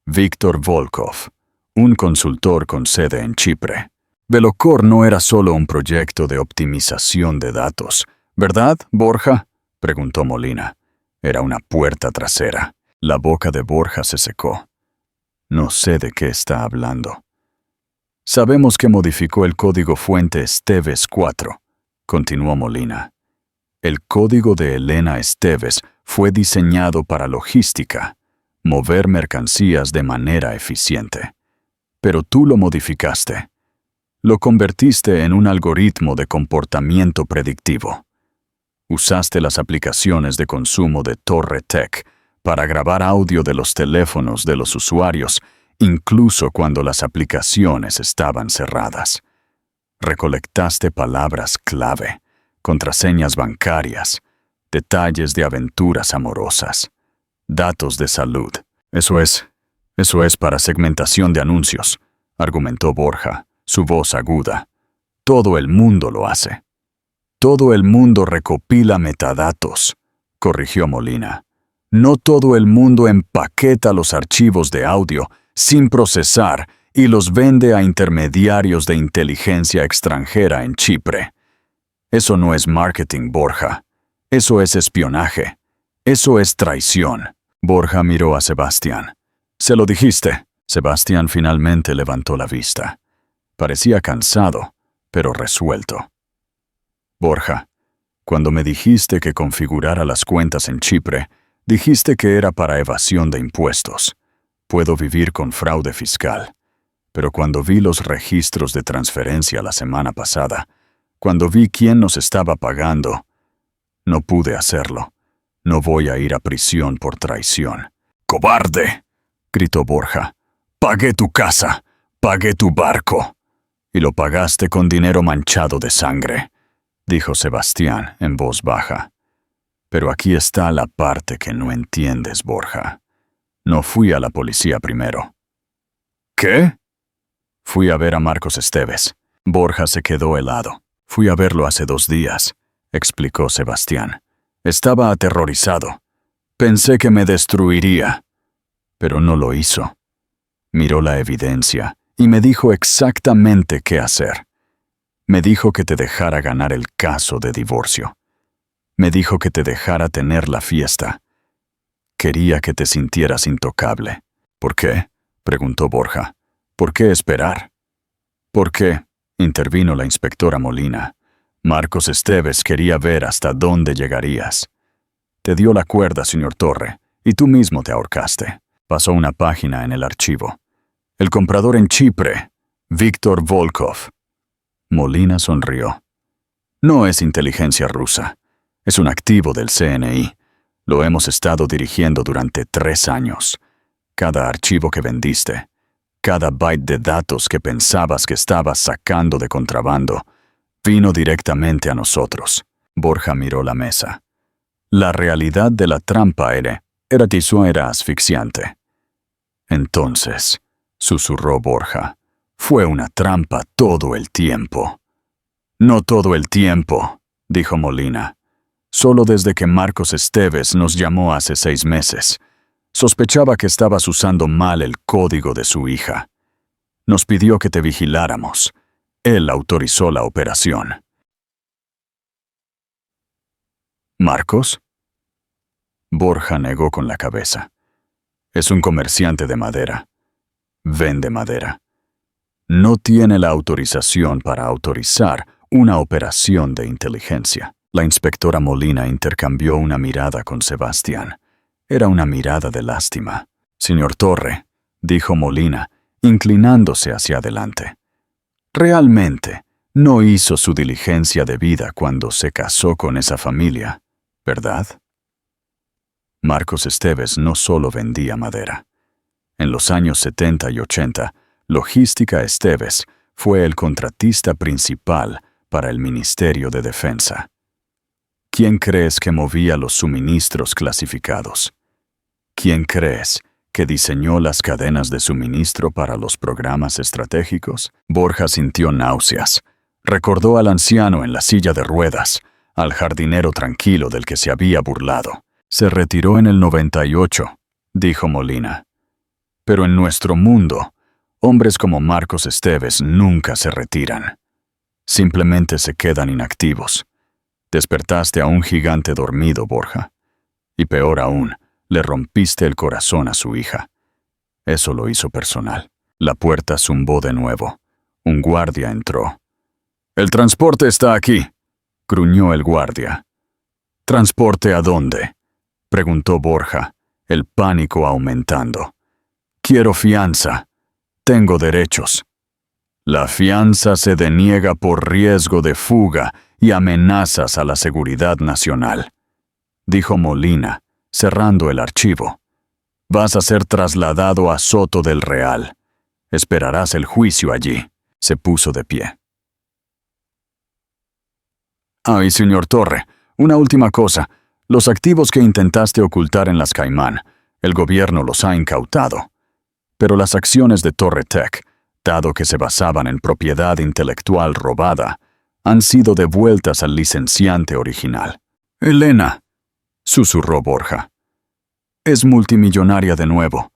Víctor Volkov, un consultor con sede en Chipre. Velocor no era solo un proyecto de optimización de datos, ¿verdad, Borja?, preguntó Molina. Era una puerta trasera. La boca de Borja se secó. «No sé de qué está hablando». «Sabemos que modificó el código fuente Esteves 4», continuó Molina. «El código de Elena Esteves fue diseñado para logística, mover mercancías de manera eficiente. Pero tú lo modificaste. Lo convertiste en un algoritmo de comportamiento predictivo. Usaste las aplicaciones de consumo de Torre Tech para grabar audio de los teléfonos de los usuarios, incluso cuando las aplicaciones estaban cerradas. Recolectaste palabras clave, contraseñas bancarias, detalles de aventuras amorosas, datos de salud. Eso es para segmentación de anuncios», argumentó Borja, su voz aguda. «Todo el mundo lo hace». «Todo el mundo recopila metadatos», corrigió Molina. «No todo el mundo empaqueta los archivos de audio sin procesar y los vende a intermediarios de inteligencia extranjera en Chipre. Eso no es marketing, Borja. Eso es espionaje. Eso es traición». Borja miró a Sebastián. «¿Se lo dijiste?» Sebastián finalmente levantó la vista. Parecía cansado, pero resuelto. «Borja, cuando me dijiste que configurara las cuentas en Chipre, Dijiste que era para evasión de impuestos. Puedo vivir con fraude fiscal. Pero cuando vi los registros de transferencia la semana pasada, cuando vi quién nos estaba pagando, no pude hacerlo. No voy a ir a prisión por traición. ¡Cobarde!, gritó Borja. Pagué tu casa, pagué tu barco. Y lo pagaste con dinero manchado de sangre, dijo Sebastián en voz baja. Pero aquí está la parte que no entiendes, Borja. No fui a la policía primero. ¿Qué? Fui a ver a Marcos Esteves. Borja se quedó helado. Fui a verlo hace 2 días, explicó Sebastián. Estaba aterrorizado. Pensé que me destruiría. Pero no lo hizo. Miró la evidencia y me dijo exactamente qué hacer. Me dijo que te dejara ganar el caso de divorcio. Me dijo que te dejara tener la fiesta. Quería que te sintieras intocable. ¿Por qué?, preguntó Borja. ¿Por qué esperar? ¿Por qué?, intervino la inspectora Molina. Marcos Esteves quería ver hasta dónde llegarías. Te dio la cuerda, señor Torre, y tú mismo te ahorcaste. Pasó una página en el archivo. El comprador en Chipre, Víctor Volkov. Molina sonrió. No es inteligencia rusa. Es un activo del CNI. Lo hemos estado dirigiendo durante 3 años. Cada archivo que vendiste, cada byte de datos que pensabas que estabas sacando de contrabando, vino directamente a nosotros. Borja miró la mesa. La realidad de la trampa era asfixiante. Entonces, susurró Borja, fue una trampa todo el tiempo. No todo el tiempo, dijo Molina. Solo desde que Marcos Esteves nos llamó hace 6 meses. Sospechaba que estabas usando mal el código de su hija. Nos pidió que te vigiláramos. Él autorizó la operación. ¿Marcos? Borja negó con la cabeza. Es un comerciante de madera. Vende madera. No tiene la autorización para autorizar una operación de inteligencia. La inspectora Molina intercambió una mirada con Sebastián. Era una mirada de lástima. Señor Torre, dijo Molina, inclinándose hacia adelante. Realmente, no hizo su diligencia debida cuando se casó con esa familia, ¿verdad? Marcos Esteves no solo vendía madera. En los años 70 y 80, Logística Esteves fue el contratista principal para el Ministerio de Defensa. ¿Quién crees que movía los suministros clasificados? ¿Quién crees que diseñó las cadenas de suministro para los programas estratégicos? Borja sintió náuseas. Recordó al anciano en la silla de ruedas, al jardinero tranquilo del que se había burlado. Se retiró en el 98, dijo Molina. Pero en nuestro mundo, hombres como Marcos Esteves nunca se retiran. Simplemente se quedan inactivos. Despertaste a un gigante dormido, Borja. Y peor aún, le rompiste el corazón a su hija. Eso lo hizo personal. La puerta zumbó de nuevo. Un guardia entró. «El transporte está aquí», gruñó el guardia. «¿Transporte a dónde?», preguntó Borja, el pánico aumentando. «Quiero fianza. Tengo derechos». «La fianza se deniega por riesgo de fuga y amenazas a la seguridad nacional», dijo Molina, cerrando el archivo. «Vas a ser trasladado a Soto del Real. Esperarás el juicio allí». Se puso de pie. «Ay, señor Torre, una última cosa. Los activos que intentaste ocultar en las Caimán, el gobierno los ha incautado. Pero las acciones de Torre Tech, dado que se basaban en propiedad intelectual robada, han sido devueltas al licenciante original». «Elena», susurró Borja. «Es multimillonaria de nuevo»,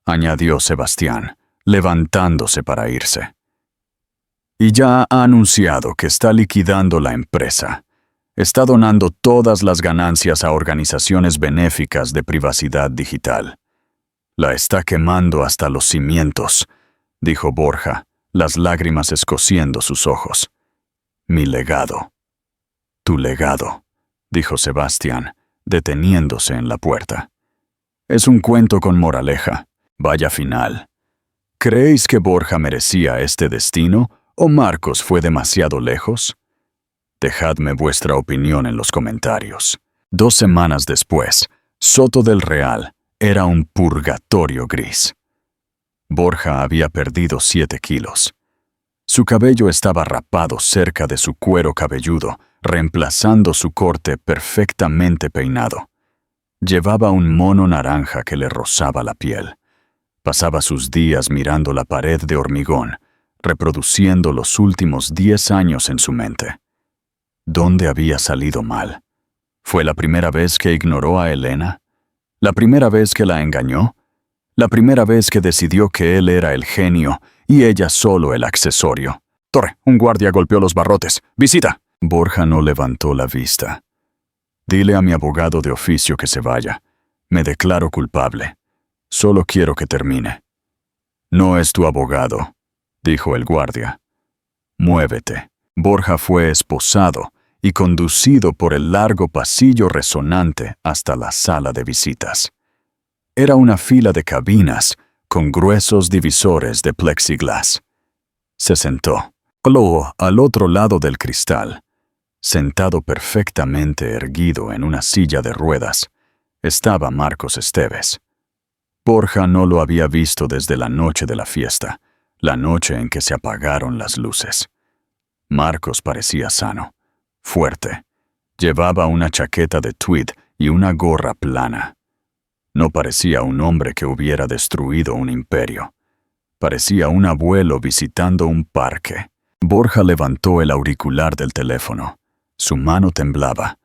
añadió Sebastián, levantándose para irse. «Y ya ha anunciado que está liquidando la empresa. Está donando todas las ganancias a organizaciones benéficas de privacidad digital. La está quemando hasta los cimientos», dijo Borja, las lágrimas escociendo sus ojos. «Mi legado». «Tu legado», dijo Sebastián, deteniéndose en la puerta. Es un cuento con moraleja. Vaya final. ¿Creéis que Borja merecía este destino o Marcos fue demasiado lejos? Dejadme vuestra opinión en los comentarios. 2 semanas después, Soto del Real era un purgatorio gris. Borja había perdido 7 kilos. Su cabello estaba rapado cerca de su cuero cabelludo, reemplazando su corte perfectamente peinado. Llevaba un mono naranja que le rozaba la piel. Pasaba sus días mirando la pared de hormigón, reproduciendo los últimos 10 años en su mente. ¿Dónde había salido mal? ¿Fue la primera vez que ignoró a Elena? ¿La primera vez que la engañó? ¿La primera vez que decidió que él era el genio y ella solo el accesorio? «Torre, un guardia golpeó los barrotes. ¡Visita!». Borja no levantó la vista. «Dile a mi abogado de oficio que se vaya. Me declaro culpable. Solo quiero que termine». «No es tu abogado», dijo el guardia. «Muévete». Borja fue esposado y conducido por el largo pasillo resonante hasta la sala de visitas. Era una fila de cabinas con gruesos divisores de plexiglas. Se sentó. Luego, al otro lado del cristal, sentado perfectamente erguido en una silla de ruedas, estaba Marcos Esteves. Borja no lo había visto desde la noche de la fiesta, la noche en que se apagaron las luces. Marcos parecía sano, fuerte. Llevaba una chaqueta de tweed y una gorra plana. No parecía un hombre que hubiera destruido un imperio. Parecía un abuelo visitando un parque. Borja levantó el auricular del teléfono. Su mano temblaba.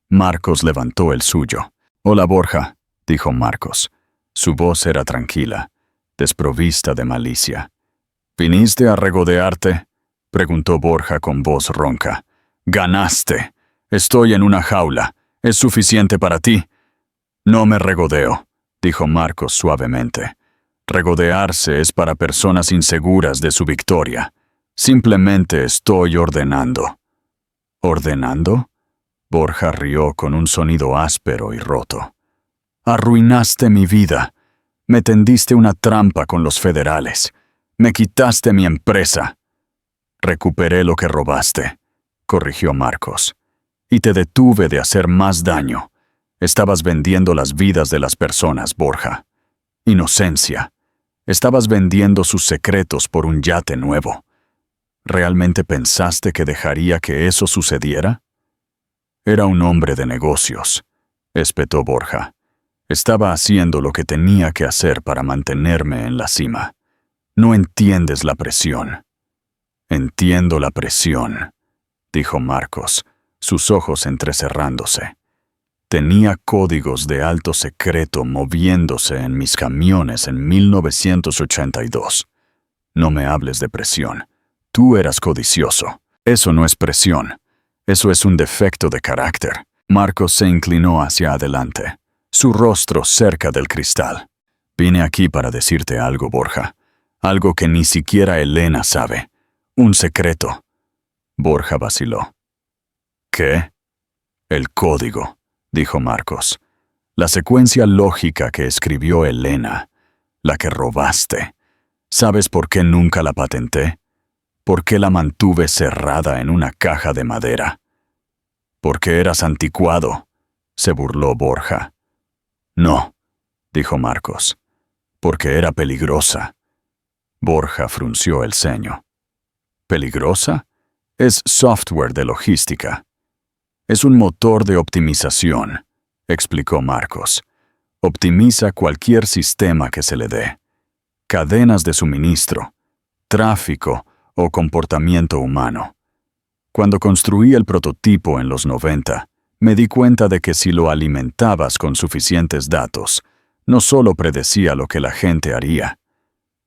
Marcos levantó el suyo. «Hola, Borja», dijo Marcos. Su voz era tranquila, desprovista de malicia. «¿Viniste a regodearte?», preguntó Borja con voz ronca. «Ganaste. Estoy en una jaula. ¿Es suficiente para ti?» «No me regodeo», dijo Marcos suavemente. «Regodearse es para personas inseguras de su victoria. Simplemente estoy ordenando». «¿Ordenando?». Borja rió con un sonido áspero y roto. «Arruinaste mi vida. Me tendiste una trampa con los federales. Me quitaste mi empresa». «Recuperé lo que robaste», corrigió Marcos. «Y te detuve de hacer más daño. Estabas vendiendo las vidas de las personas, Borja. Inocencia. Estabas vendiendo sus secretos por un yate nuevo. ¿Realmente pensaste que dejaría que eso sucediera?». «Era un hombre de negocios», espetó Borja. «Estaba haciendo lo que tenía que hacer para mantenerme en la cima. No entiendes la presión». «Entiendo la presión», dijo Marcos, sus ojos entrecerrándose. «Tenía códigos de alto secreto moviéndose en mis camiones en 1982. No me hables de presión. Tú eras codicioso. Eso no es presión. Eso es un defecto de carácter». Marcos se inclinó hacia adelante, su rostro cerca del cristal. «Vine aquí para decirte algo, Borja. Algo que ni siquiera Elena sabe. Un secreto». Borja vaciló. «¿Qué?». «El código», dijo Marcos. «La secuencia lógica que escribió Elena. La que robaste. ¿Sabes por qué nunca la patenté? ¿Por qué la mantuve cerrada en una caja de madera?». «Porque eras anticuado», se burló Borja. «No», dijo Marcos. «Porque era peligrosa». Borja frunció el ceño. «¿Peligrosa?». «Es software de logística». «Es un motor de optimización», explicó Marcos. «Optimiza cualquier sistema que se le dé. Cadenas de suministro, tráfico o comportamiento humano. Cuando construí el prototipo en los 90, me di cuenta de que si lo alimentabas con suficientes datos, no solo predecía lo que la gente haría,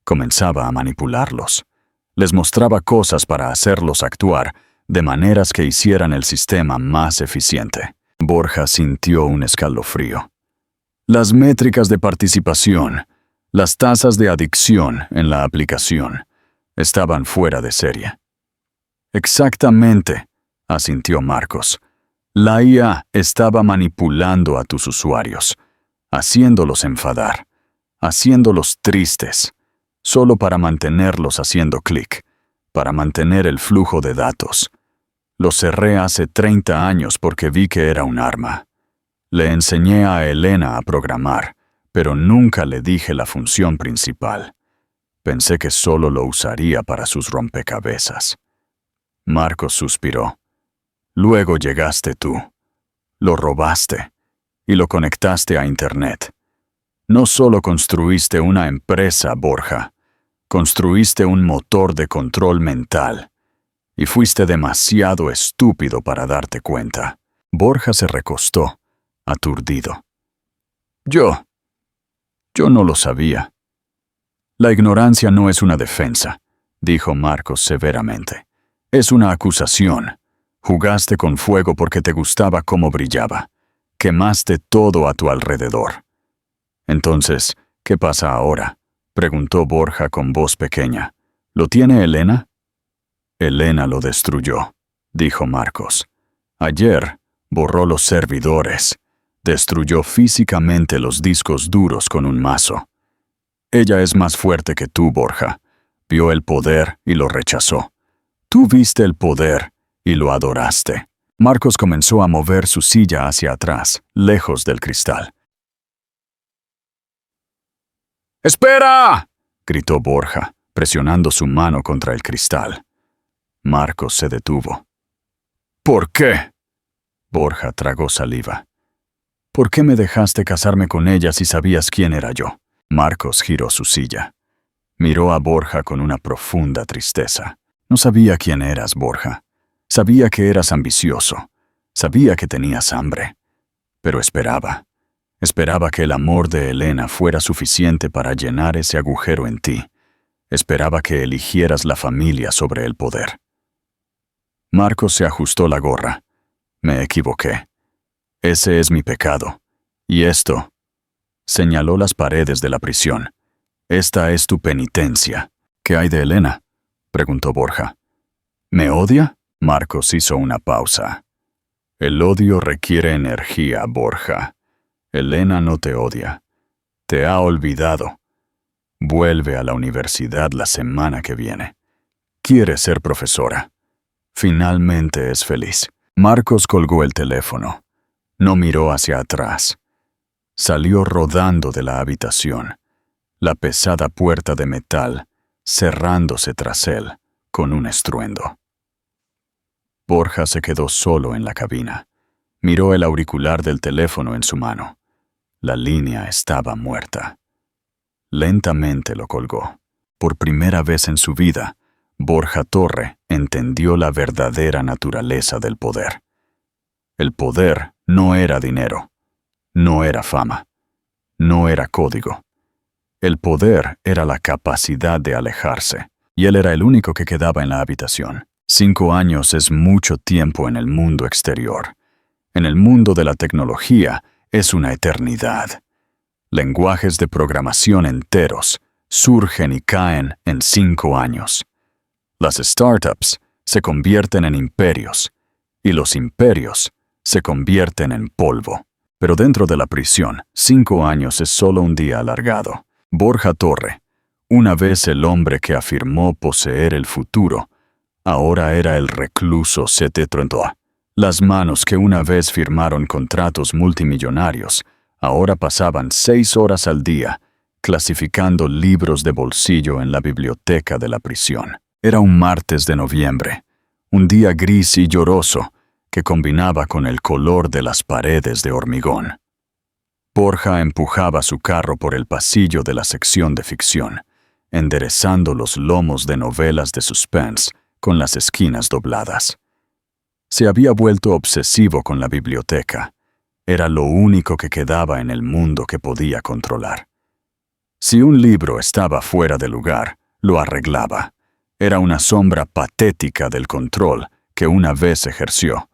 comenzaba a manipularlos. Les mostraba cosas para hacerlos actuar de maneras que hicieran el sistema más eficiente». Borja sintió un escalofrío. Las métricas de participación, las tasas de adicción en la aplicación, estaban fuera de serie. «Exactamente», asintió Marcos. «La IA estaba manipulando a tus usuarios. haciéndolos enfadar, haciéndolos tristes, solo para mantenerlos haciendo clic, para mantener el flujo de datos. Lo cerré hace 30 años porque vi que era un arma. Le enseñé a Elena a programar, pero nunca le dije la función principal. Pensé que solo lo usaría para sus rompecabezas. Marcos suspiró. Luego llegaste tú. Lo robaste y lo conectaste a Internet. No solo construiste una empresa, Borja, construiste un motor de control mental. Y fuiste demasiado estúpido para darte cuenta. Borja se recostó, aturdido. Yo no lo sabía. La ignorancia no es una defensa, dijo Marcos severamente. Es una acusación. Jugaste con fuego porque te gustaba cómo brillaba. Quemaste todo a tu alrededor. Entonces, ¿qué pasa ahora?, preguntó Borja con voz pequeña. ¿Lo tiene Elena? Elena lo destruyó, dijo Marcos. Ayer borró los servidores. Destruyó físicamente los discos duros con un mazo. Ella es más fuerte que tú, Borja. Vio el poder y lo rechazó. Tú viste el poder y lo adoraste. Marcos comenzó a mover su silla hacia atrás, lejos del cristal. ¡Espera!, gritó Borja, presionando su mano contra el cristal. Marcos se detuvo. ¿Por qué? Borja tragó saliva. ¿Por qué me dejaste casarme con ella si sabías quién era yo? Marcos giró su silla. Miró a Borja con una profunda tristeza. No sabía quién eras, Borja. Sabía que eras ambicioso. Sabía que tenías hambre. Pero esperaba. Esperaba que el amor de Elena fuera suficiente para llenar ese agujero en ti. Esperaba que eligieras la familia sobre el poder. Marcos se ajustó la gorra. Me equivoqué. Ese es mi pecado. Y esto... Señaló las paredes de la prisión. Esta es tu penitencia. ¿Qué hay de Elena?, preguntó Borja. ¿Me odia? Marcos hizo una pausa. El odio requiere energía, Borja. Elena no te odia. Te ha olvidado. Vuelve a la universidad la semana que viene. Quiere ser profesora. Finalmente es feliz. Marcos colgó el teléfono. No miró hacia atrás. Salió rodando de la habitación, la pesada puerta de metal cerrándose tras él con un estruendo. Borja se quedó solo en la cabina. Miró el auricular del teléfono en su mano. La línea estaba muerta. Lentamente lo colgó. Por primera vez en su vida, Borja Torre entendió la verdadera naturaleza del poder. El poder no era dinero, no era fama, no era código. El poder era la capacidad de alejarse, y él era el único que quedaba en la habitación. 5 años es mucho tiempo en el mundo exterior. En el mundo de la tecnología es una eternidad. Lenguajes de programación enteros surgen y caen en 5 años. Las startups se convierten en imperios, y los imperios se convierten en polvo. Pero dentro de la prisión, 5 años es solo un día alargado. Borja Torre, una vez el hombre que afirmó poseer el futuro, ahora era el recluso setetrontoa. Las manos que una vez firmaron contratos multimillonarios, ahora pasaban 6 horas al día, clasificando libros de bolsillo en la biblioteca de la prisión. Era un martes de noviembre, un día gris y lloroso, que combinaba con el color de las paredes de hormigón. Borja empujaba su carro por el pasillo de la sección de ficción, enderezando los lomos de novelas de suspense con las esquinas dobladas. Se había vuelto obsesivo con la biblioteca. Era lo único que quedaba en el mundo que podía controlar. Si un libro estaba fuera de lugar, lo arreglaba. Era una sombra patética del control que una vez ejerció,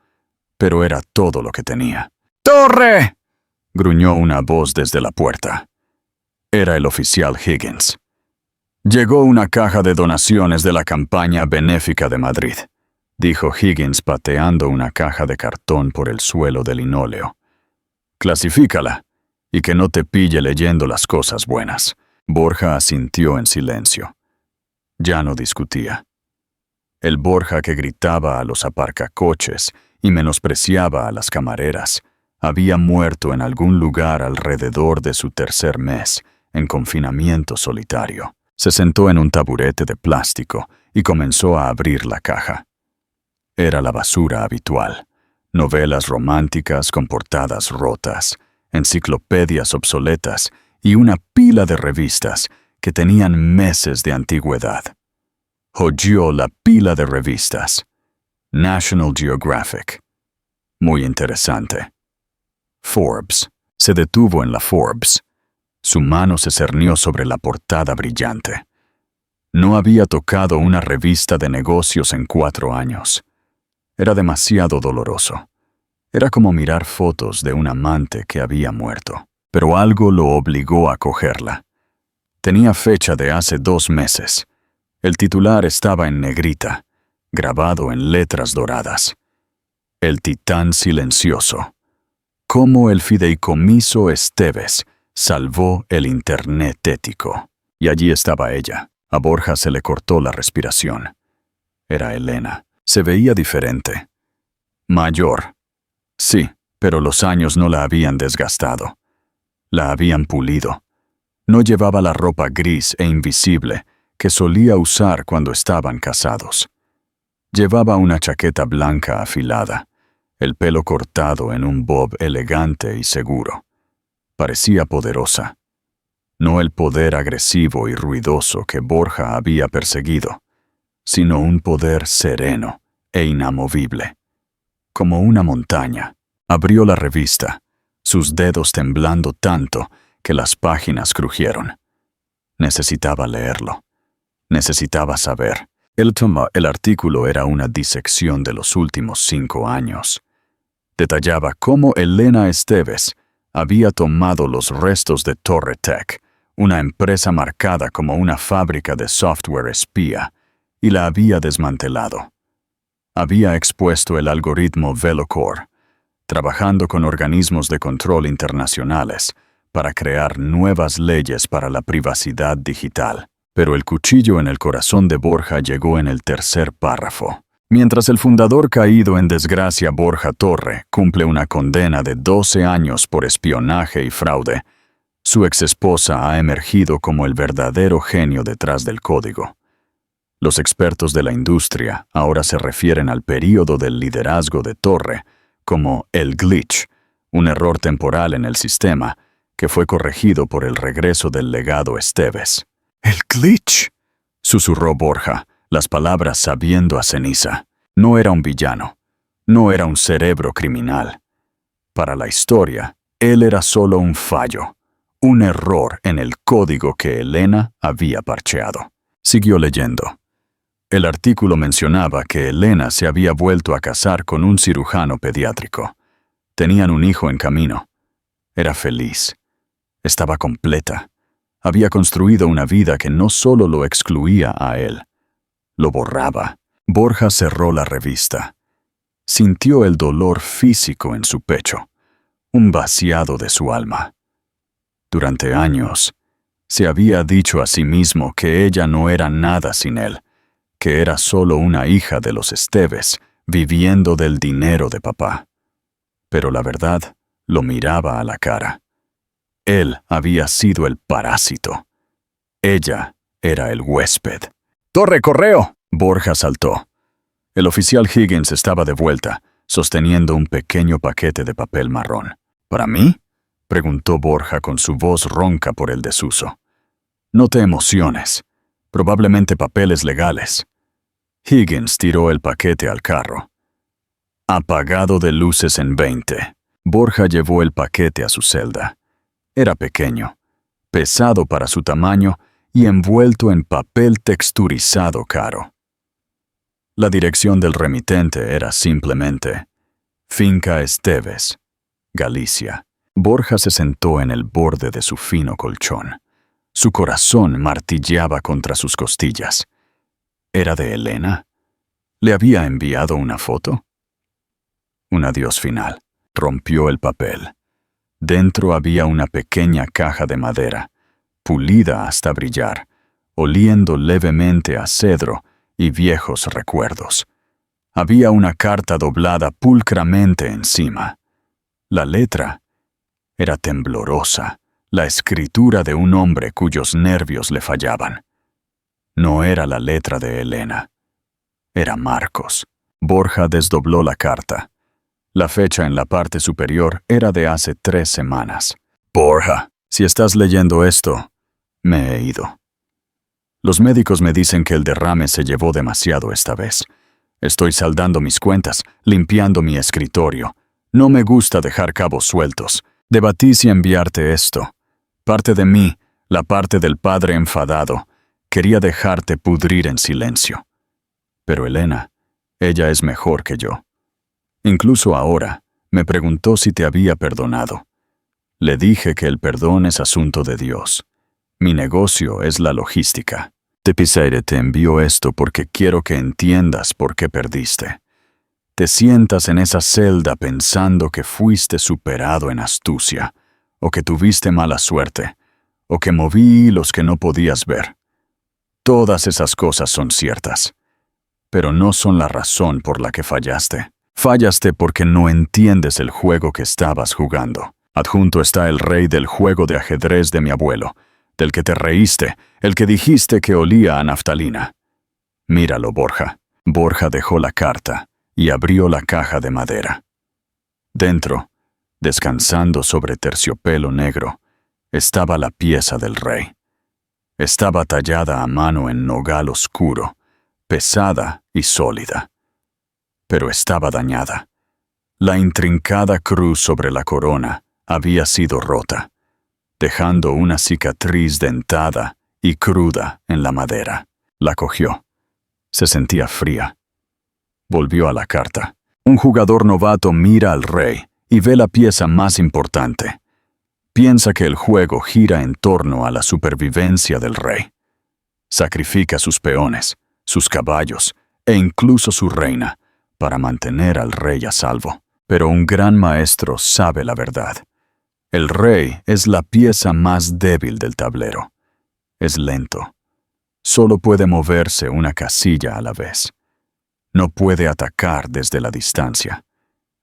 pero era todo lo que tenía. ¡Torre!, gruñó una voz desde la puerta. Era el oficial Higgins. Llegó una caja de donaciones de la campaña benéfica de Madrid, dijo Higgins pateando una caja de cartón por el suelo de linóleo. Clasifícala Y que no te pille leyendo las cosas buenas. Borja asintió en silencio. Ya no discutía. El Borja que gritaba a los aparcacoches y menospreciaba a las camareras había muerto en algún lugar alrededor de su tercer mes, en confinamiento solitario. Se sentó en un taburete de plástico y comenzó a abrir la caja. Era la basura habitual. Novelas románticas con portadas rotas, enciclopedias obsoletas y una pila de revistas que tenían meses de antigüedad. Holló la pila de revistas. National Geographic. Muy interesante. Forbes. Se detuvo en la Forbes. Su mano se cernió sobre la portada brillante. No había tocado una revista de negocios en 4 años. Era demasiado doloroso. Era como mirar fotos de un amante que había muerto. Pero algo lo obligó a cogerla. Tenía fecha de hace 2 meses. El titular estaba en negrita, grabado en letras doradas. El titán silencioso. Cómo el fideicomiso Esteves salvó el Internet ético. Y allí estaba ella. A Borja se le cortó la respiración. Era Elena. Se veía diferente. Mayor. Sí, pero los años no la habían desgastado. La habían pulido. No llevaba la ropa gris e invisible que solía usar cuando estaban casados. Llevaba una chaqueta blanca afilada, el pelo cortado en un bob elegante y seguro. Parecía poderosa. No el poder agresivo y ruidoso que Borja había perseguido, sino un poder sereno e inamovible. Como una montaña. Abrió la revista, sus dedos temblando tanto que las páginas crujieron. Necesitaba leerlo. Necesitaba saber. El artículo era una disección de los últimos 5 años. Detallaba cómo Elena Esteves había tomado los restos de Torre Tech, una empresa marcada como una fábrica de software espía, y la había desmantelado. Había expuesto el algoritmo VeloCore, trabajando con organismos de control internacionales para crear nuevas leyes para la privacidad digital. Pero el cuchillo en el corazón de Borja llegó en el tercer párrafo. Mientras el fundador caído en desgracia Borja Torre cumple una condena de 12 años por espionaje y fraude, su exesposa ha emergido como el verdadero genio detrás del código. Los expertos de la industria ahora se refieren al período del liderazgo de Torre como el glitch, un error temporal en el sistema que fue corregido por el regreso del legado Esteves. «¿El glitch?», susurró Borja, las palabras sabiendo a ceniza. No era un villano. No era un cerebro criminal. Para la historia, él era solo un fallo, un error en el código que Elena había parcheado. Siguió leyendo. El artículo mencionaba que Elena se había vuelto a casar con un cirujano pediátrico. Tenían un hijo en camino. Era feliz. Estaba completa. Había construido una vida que no solo lo excluía a él, lo borraba. Borja cerró la revista. Sintió el dolor físico en su pecho, un vaciado de su alma. Durante años, se había dicho a sí mismo que ella no era nada sin él, que era solo una hija de los Esteves, viviendo del dinero de papá. Pero la verdad lo miraba a la cara. Él había sido el parásito. Ella era el huésped. «¡Torre, correo!», Borja saltó. El oficial Higgins estaba de vuelta, sosteniendo un pequeño paquete de papel marrón. «¿Para mí?», preguntó Borja con su voz ronca por el desuso. «No te emociones. Probablemente papeles legales». Higgins tiró el paquete al carro. Apagado de luces en 20, Borja llevó el paquete a su celda. Era pequeño, pesado para su tamaño y envuelto en papel texturizado caro. La dirección del remitente era simplemente Finca Esteves, Galicia. Borja se sentó en el borde de su fino colchón. Su corazón martilleaba contra sus costillas. ¿Era de Elena? ¿Le había enviado una foto? Un adiós final. Rompió el papel. Dentro había una pequeña caja de madera, pulida hasta brillar, oliendo levemente a cedro y viejos recuerdos. Había una carta doblada pulcramente encima. La letra era temblorosa, la escritura de un hombre cuyos nervios le fallaban. No era la letra de Elena. Era Marcos. Borja desdobló la carta. La fecha en la parte superior era de hace 3 semanas. Borja, si estás leyendo esto, me he ido. Los médicos me dicen que el derrame se llevó demasiado esta vez. Estoy saldando mis cuentas, limpiando mi escritorio. No me gusta dejar cabos sueltos. Debatí si enviarte esto. Parte de mí, la parte del padre enfadado, quería dejarte pudrir en silencio. Pero Elena, ella es mejor que yo. Incluso ahora, me preguntó si te había perdonado. Le dije que el perdón es asunto de Dios. Mi negocio es la logística. Tepisaire te envió esto porque quiero que entiendas por qué perdiste. Te sientas en esa celda pensando que fuiste superado en astucia, o que tuviste mala suerte, o que moví hilos que no podías ver. Todas esas cosas son ciertas, pero no son la razón por la que fallaste. Fallaste porque no entiendes el juego que estabas jugando. Adjunto está el rey del juego de ajedrez de mi abuelo, del que te reíste, el que dijiste que olía a naftalina. Míralo, Borja. Borja dejó la carta y abrió la caja de madera. Dentro, descansando sobre terciopelo negro, estaba la pieza del rey. Estaba tallada a mano en nogal oscuro, pesada y sólida. Pero estaba dañada. La intrincada cruz sobre la corona había sido rota, dejando una cicatriz dentada y cruda en la madera. La cogió. Se sentía fría. Volvió a la carta. Un jugador novato mira al rey y ve la pieza más importante. Piensa que el juego gira en torno a la supervivencia del rey. Sacrifica sus peones, sus caballos e incluso su reina para mantener al rey a salvo. Pero un gran maestro sabe la verdad. El rey es la pieza más débil del tablero. Es lento. Solo puede moverse una casilla a la vez. No puede atacar desde la distancia.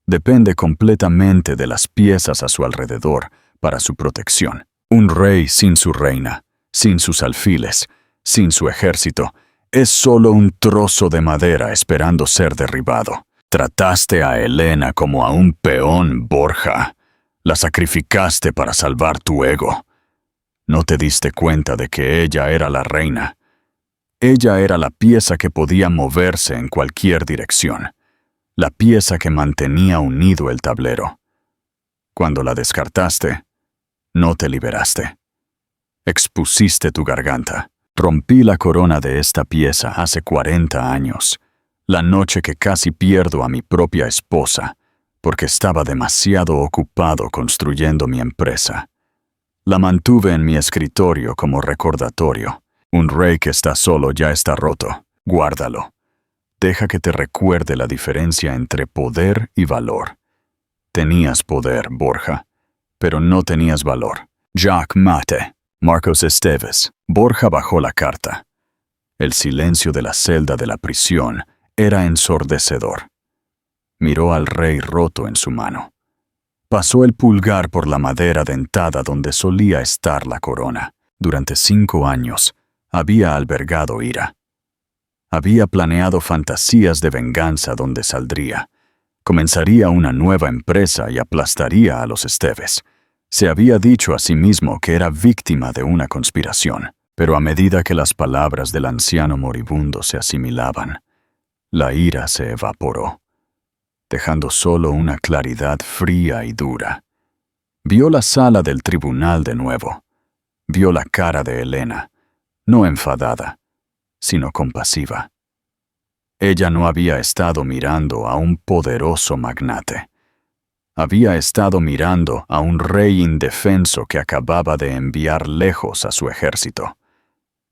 Depende completamente de las piezas a su alrededor para su protección. Un rey sin su reina, sin sus alfiles, sin su ejército, es solo un trozo de madera esperando ser derribado. Trataste a Elena como a un peón, Borja. La sacrificaste para salvar tu ego. No te diste cuenta de que ella era la reina. Ella era la pieza que podía moverse en cualquier dirección. La pieza que mantenía unido el tablero. Cuando la descartaste, no te liberaste. Expusiste tu garganta. Rompí la corona de esta pieza hace 40 años, la noche que casi pierdo a mi propia esposa, porque estaba demasiado ocupado construyendo mi empresa. La mantuve en mi escritorio como recordatorio. Un rey que está solo ya está roto. Guárdalo. Deja que te recuerde la diferencia entre poder y valor. Tenías poder, Borja, pero no tenías valor. Jacques Mate, Marcos Esteves. Borja bajó la carta. El silencio de la celda de la prisión era ensordecedor. Miró al rey roto en su mano. Pasó el pulgar por la madera dentada donde solía estar la corona. Durante 5 años había albergado ira. Había planeado fantasías de venganza donde saldría. Comenzaría una nueva empresa y aplastaría a los Esteves. Se había dicho a sí mismo que era víctima de una conspiración, pero a medida que las palabras del anciano moribundo se asimilaban, la ira se evaporó, dejando solo una claridad fría y dura. Vio la sala del tribunal de nuevo. Vio la cara de Elena, no enfadada, sino compasiva. Ella no había estado mirando a un poderoso magnate. Había estado mirando a un rey indefenso que acababa de enviar lejos a su ejército.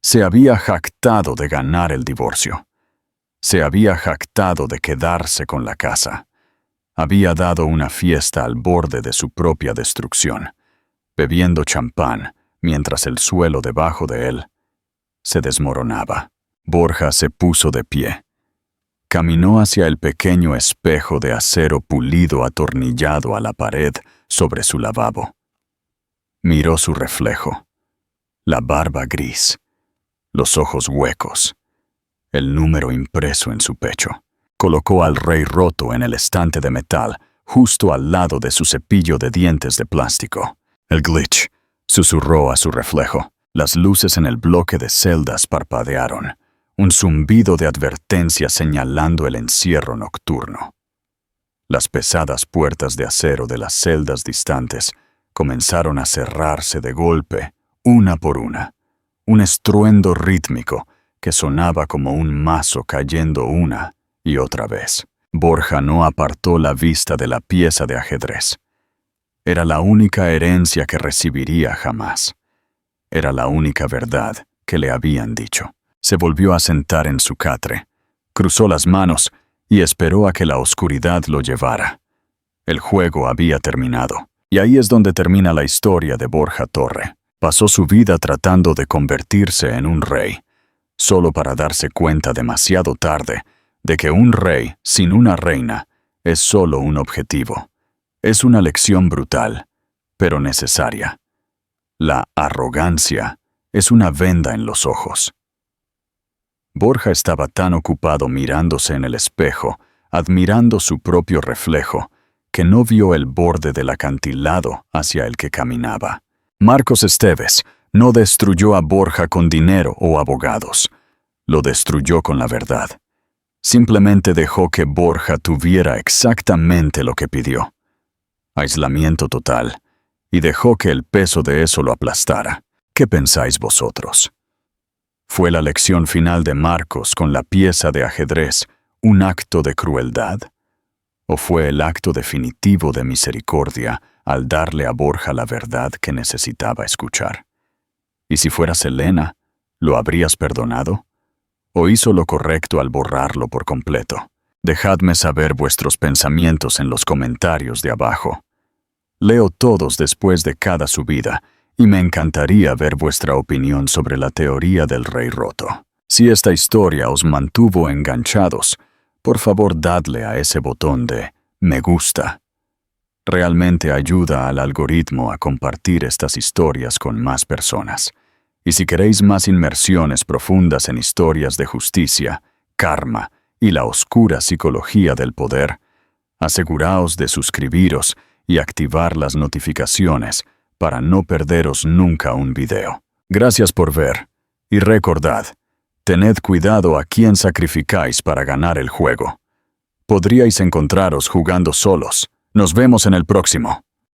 Se había jactado de ganar el divorcio. Se había jactado de quedarse con la casa. Había dado una fiesta al borde de su propia destrucción, bebiendo champán mientras el suelo debajo de él se desmoronaba. Borja se puso de pie. Caminó hacia el pequeño espejo de acero pulido atornillado a la pared sobre su lavabo. Miró su reflejo, la barba gris, los ojos huecos, el número impreso en su pecho. Colocó al rey roto en el estante de metal, justo al lado de su cepillo de dientes de plástico. El glitch, susurró a su reflejo. Las luces en el bloque de celdas parpadearon, un zumbido de advertencia señalando el encierro nocturno. Las pesadas puertas de acero de las celdas distantes comenzaron a cerrarse de golpe, una por una, un estruendo rítmico que sonaba como un mazo cayendo una y otra vez. Borja no apartó la vista de la pieza de ajedrez. Era la única herencia que recibiría jamás. Era la única verdad que le habían dicho. Se volvió a sentar en su catre, cruzó las manos y esperó a que la oscuridad lo llevara. El juego había terminado. Y ahí es donde termina la historia de Borja Torre. Pasó su vida tratando de convertirse en un rey, solo para darse cuenta demasiado tarde de que un rey sin una reina es solo un objetivo. Es una lección brutal, pero necesaria. La arrogancia es una venda en los ojos. Borja estaba tan ocupado mirándose en el espejo, admirando su propio reflejo, que no vio el borde del acantilado hacia el que caminaba. Marcos Esteves no destruyó a Borja con dinero o abogados. Lo destruyó con la verdad. Simplemente dejó que Borja tuviera exactamente lo que pidió. Aislamiento total. Y dejó que el peso de eso lo aplastara. ¿Qué pensáis vosotros? ¿Fue la lección final de Marcos con la pieza de ajedrez un acto de crueldad? ¿O fue el acto definitivo de misericordia al darle a Borja la verdad que necesitaba escuchar? ¿Y si fuera Selena, lo habrías perdonado? ¿O hizo lo correcto al borrarlo por completo? Dejadme saber vuestros pensamientos en los comentarios de abajo. Leo todos después de cada subida y me encantaría ver vuestra opinión sobre la teoría del rey roto. Si esta historia os mantuvo enganchados, por favor dadle a ese botón de me gusta. Realmente ayuda al algoritmo a compartir estas historias con más personas. Y si queréis más inmersiones profundas en historias de justicia, karma y la oscura psicología del poder, aseguraos de suscribiros y activar las notificaciones para no perderos nunca un video. Gracias por ver, y recordad, tened cuidado a quién sacrificáis para ganar el juego. Podríais encontraros jugando solos. Nos vemos en el próximo.